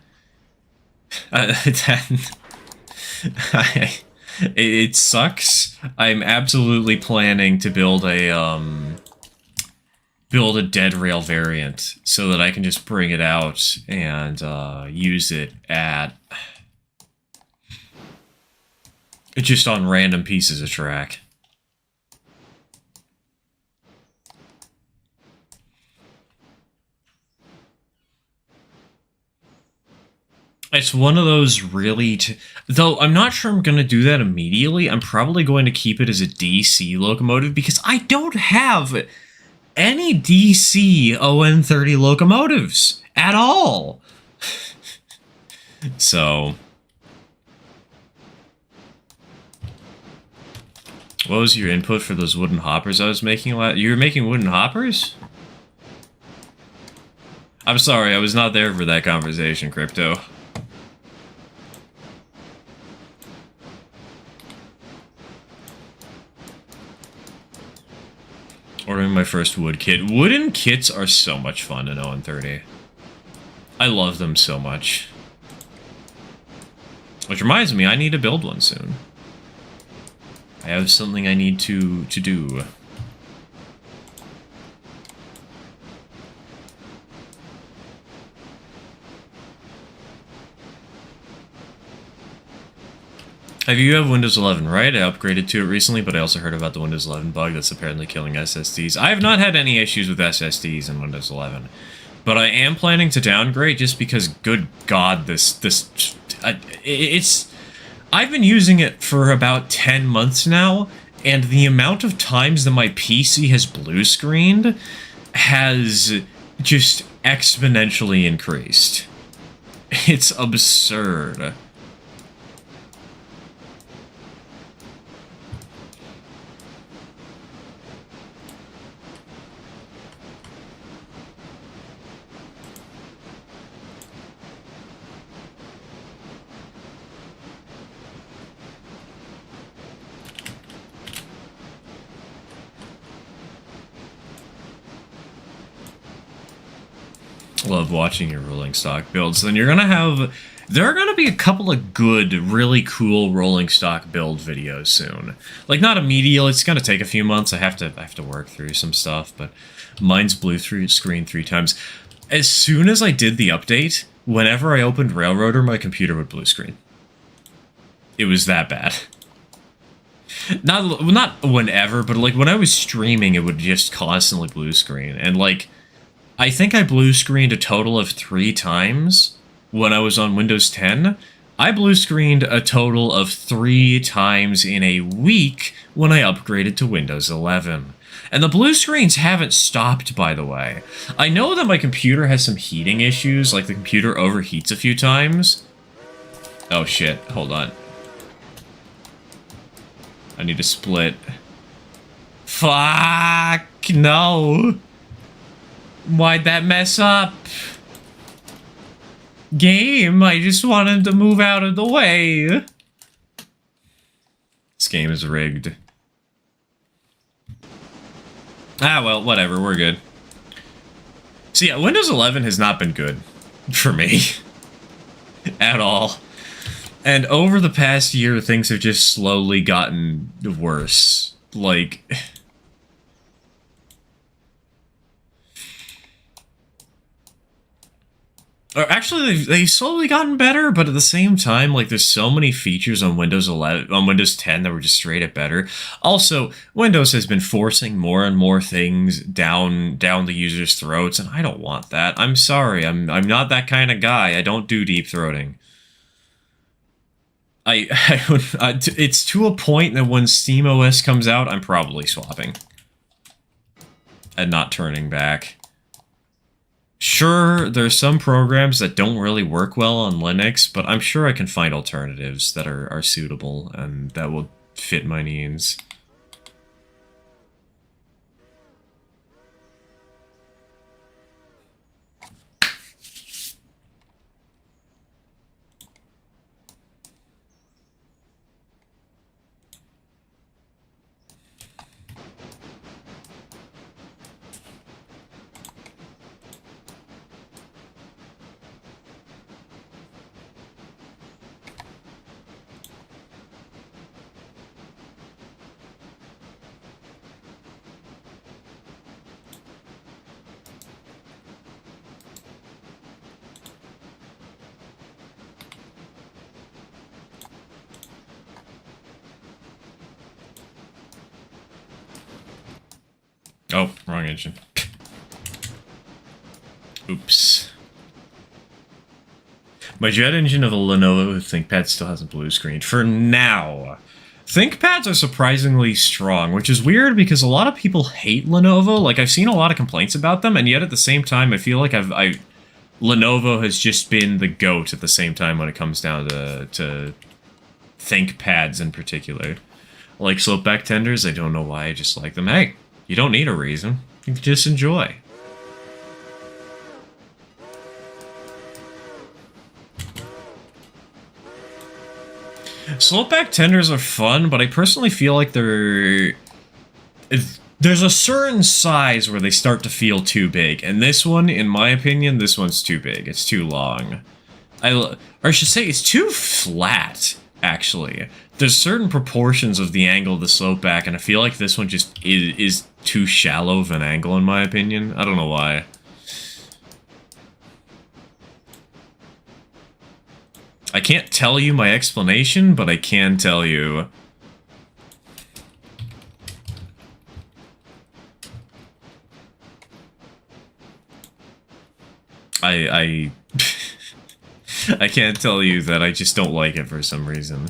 it sucks. I'm absolutely planning to build a dead rail variant so that I can just bring it out and use it at just on random pieces of track. It's one of those really... Though I'm not sure I'm going to do that immediately. I'm probably going to keep it as a DC locomotive because I don't have any DC ON30 locomotives at all. So... What was your input for those wooden hoppers I was making? You were making wooden hoppers? I'm sorry, I was not there for that conversation, Crypto. Ordering my first wood kit. Wooden kits are so much fun in ON30. I love them so much. Which reminds me, I need to build one soon. I have something I need to do. You have Windows 11, right? I upgraded to it recently, but I also heard about the Windows 11 bug that's apparently killing SSDs. I have not had any issues with SSDs in Windows 11, but I am planning to downgrade just because, good God, I've been using it for about 10 months now, and the amount of times that my PC has blue screened has just exponentially increased. It's absurd. Love watching your rolling stock builds. Then you're gonna have... There are gonna be a couple of good, really cool rolling stock build videos soon. Like, not immediately, it's gonna take a few months. I have to work through some stuff, but mine's blue screen 3 times. As soon as I did the update, whenever I opened Railroader, my computer would blue screen. It was that bad. Not whenever, but like when I was streaming, it would just constantly blue screen. And like, I think I blue screened a total of 3 times when I was on Windows 10. I blue screened a total of 3 times in a week when I upgraded to Windows 11. And the blue screens haven't stopped, by the way. I know that my computer has some heating issues, like the computer overheats a few times. Oh shit, hold on. I need to split. Fuck, no. Why'd that mess up? Game, I just wanted to move out of the way. This game is rigged. Ah, well, whatever, we're good. So yeah, Windows 11 has not been good for me. At all. And over the past year, things have just slowly gotten worse. Like... Or actually, they've slowly gotten better, but at the same time, like, there's so many features on Windows 11, on Windows 10 that were just straight up better. Also, Windows has been forcing more and more things down the user's throats, and I don't want that. I'm sorry, I'm not that kind of guy. I don't do deep throating. It's to a point that when SteamOS comes out, I'm probably swapping. And not turning back. Sure, there's some programs that don't really work well on Linux, but I'm sure I can find alternatives that are suitable and that will fit my needs. Oh, wrong engine. Oops. My jet engine of a Lenovo ThinkPad still hasn't blue screened. For now. ThinkPads are surprisingly strong, which is weird because a lot of people hate Lenovo. Like, I've seen a lot of complaints about them, and yet at the same time, I feel like Lenovo has just been the GOAT at the same time when it comes down to ThinkPads in particular. Like Slopeback Tenders, I don't know why, I just like them. Hey, you don't need a reason. You can just enjoy. Slopeback Tenders are fun, but I personally feel like there's a certain size where they start to feel too big. And this one, in my opinion, this one's too big. It's too long. Or I should say, it's too flat, actually. There's certain proportions of the angle of the slope back, and I feel like this one just is too shallow of an angle, in my opinion. I don't know why. I can't tell you my explanation, but I can tell you. I I can't tell you that I just don't like it for some reason.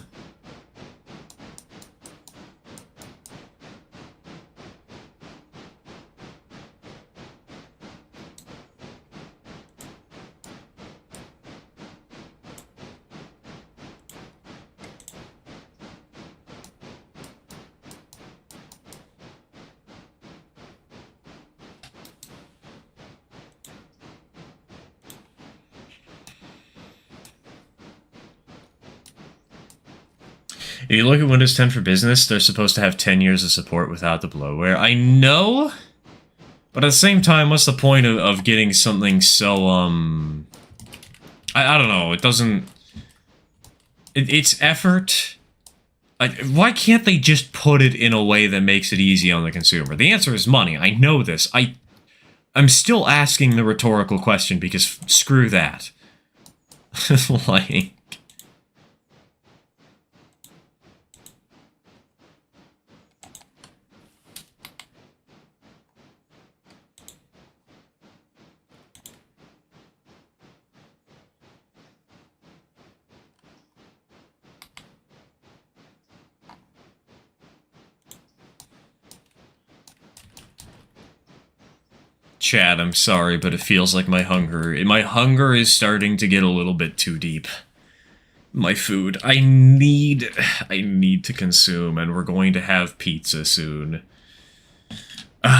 If you look at Windows 10 for Business, they're supposed to have 10 years of support without the bloatware. I know, But at the same time, what's the point of getting something so, I don't know, it doesn't... It's effort. Why can't they just put it in a way that makes it easy on the consumer? The answer is money. I know this. I'm still asking the rhetorical question because screw that. Like... Chad, I'm sorry, but it feels like my hunger is starting to get a little bit too deep. My food. I need to consume, and we're going to have pizza soon. But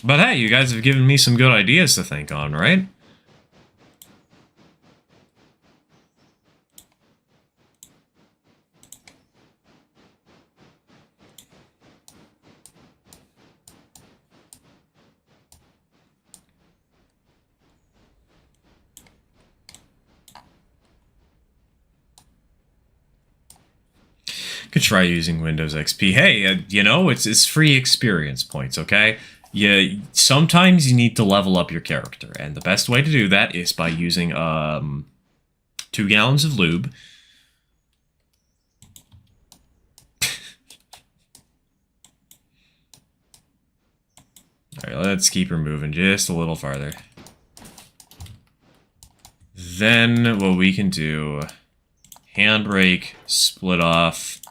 hey, you guys have given me some good ideas to think on, right? Could try using Windows XP. Hey, you know, it's free experience points, okay? Sometimes you need to level up your character, and the best way to do that is by using 2 gallons of lube. Alright, let's keep her moving just a little farther. Then what we can do, handbrake, split off,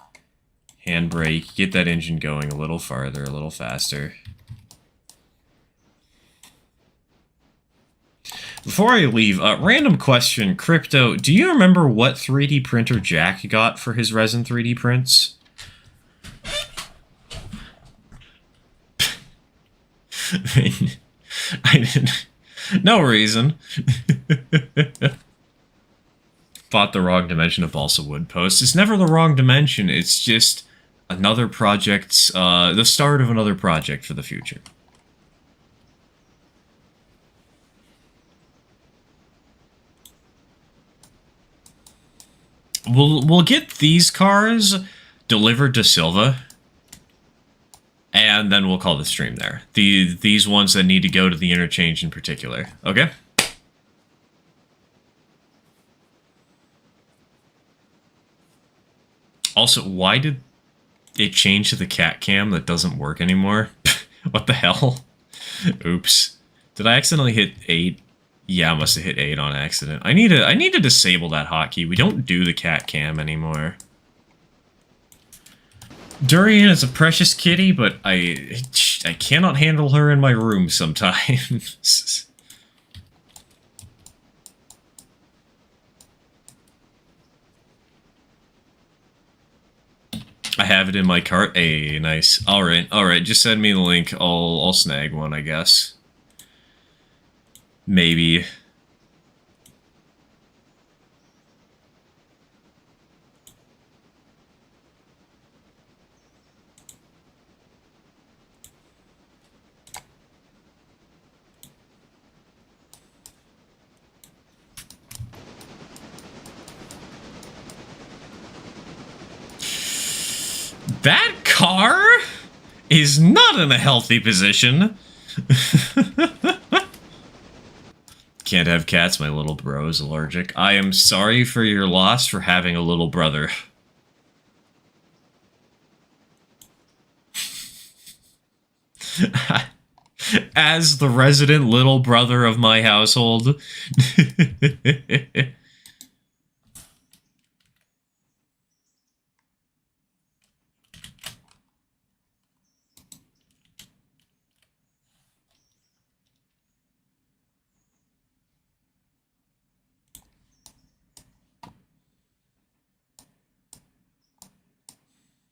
handbrake, get that engine going a little farther, a little faster. Before I leave, random question, Crypto, do you remember what 3D printer Jack got for his resin 3D prints? I didn't... No reason. Bought the wrong dimension of balsa wood post. It's never the wrong dimension, it's just another project's, the start of another project for the future. We'll get these cars delivered to Silva, and then we'll call the stream there. These ones that need to go to the interchange in particular. Okay? Also, why did it change to the cat cam that doesn't work anymore? What the hell? Oops. Did I accidentally hit 8? Yeah, I must have hit 8 on accident. I need to disable that hotkey. We don't do the cat cam anymore. Durian is a precious kitty, but I cannot handle her in my room sometimes. I have it in my cart. Hey, nice. Alright, just send me the link. I'll snag one, I guess. Maybe. That car is not in a healthy position. Can't have cats, my little bro is allergic. I am sorry for your loss for having a little brother. As the resident little brother of my household.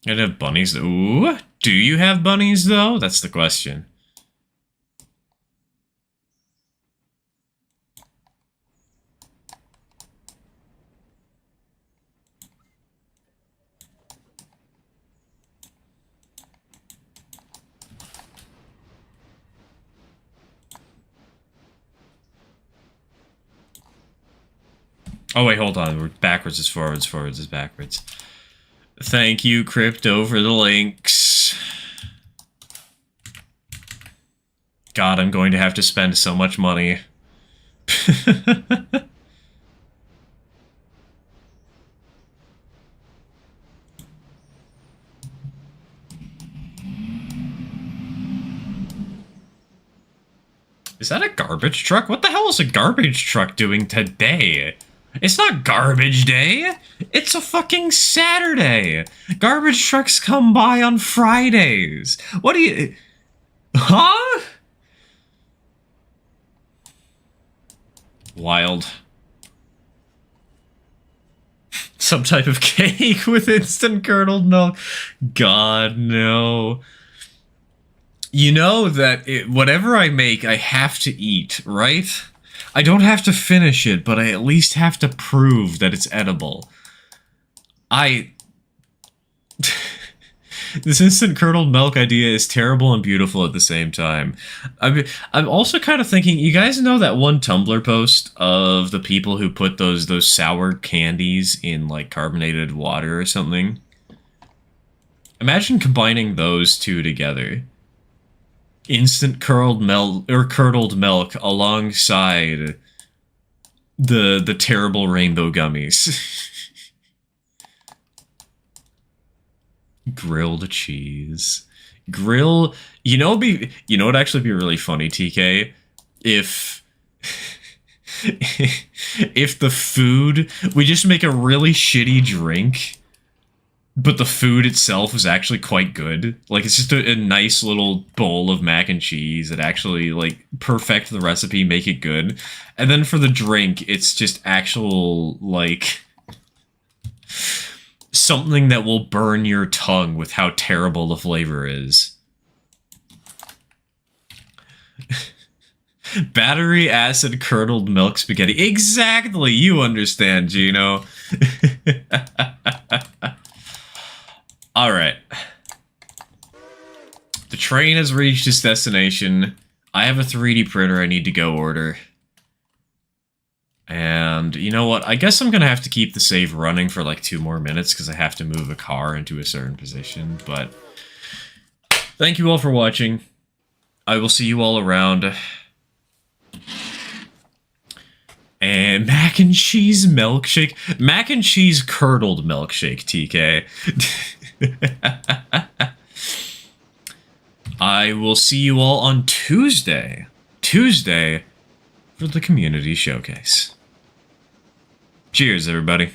I'd have bunnies. Ooh, do you have bunnies, though? That's the question. Oh, wait, hold on. We're backwards is forwards, forwards is backwards. Thank you, Crypto, for the links. God, I'm going to have to spend so much money. Is that a garbage truck? What the hell is a garbage truck doing today? It's not garbage day. It's a fucking Saturday. Garbage trucks come by on Fridays. What do you... Huh? Wild. Some type of cake with instant curdled milk. God, no. You know that whatever I make, I have to eat, right? I don't have to finish it, but I at least have to prove that it's edible. This instant curdled milk idea is terrible and beautiful at the same time. I'm also kind of thinking, you guys know that one Tumblr post of the people who put those sour candies in, like, carbonated water or something? Imagine combining those two together. Instant curdled milk alongside the terrible rainbow gummies. Grilled cheese. You know what'd actually be really funny, TK? If if the food, we just make a really shitty drink, but the food itself is actually quite good. Like, it's just a nice little bowl of mac and cheese that actually, like, perfect the recipe, make it good. And then for the drink, it's just actual, like, something that will burn your tongue with how terrible the flavor is. Battery acid curdled milk spaghetti. Exactly! You understand, Gino. Alright. The train has reached its destination. I have a 3D printer I need to go order. And you know what? I guess I'm gonna have to keep the save running for like 2 more minutes because I have to move a car into a certain position. But thank you all for watching. I will see you all around. And mac and cheese milkshake. Mac and cheese curdled milkshake, TK. I will see you all on Tuesday. Tuesday for the community showcase. Cheers, everybody.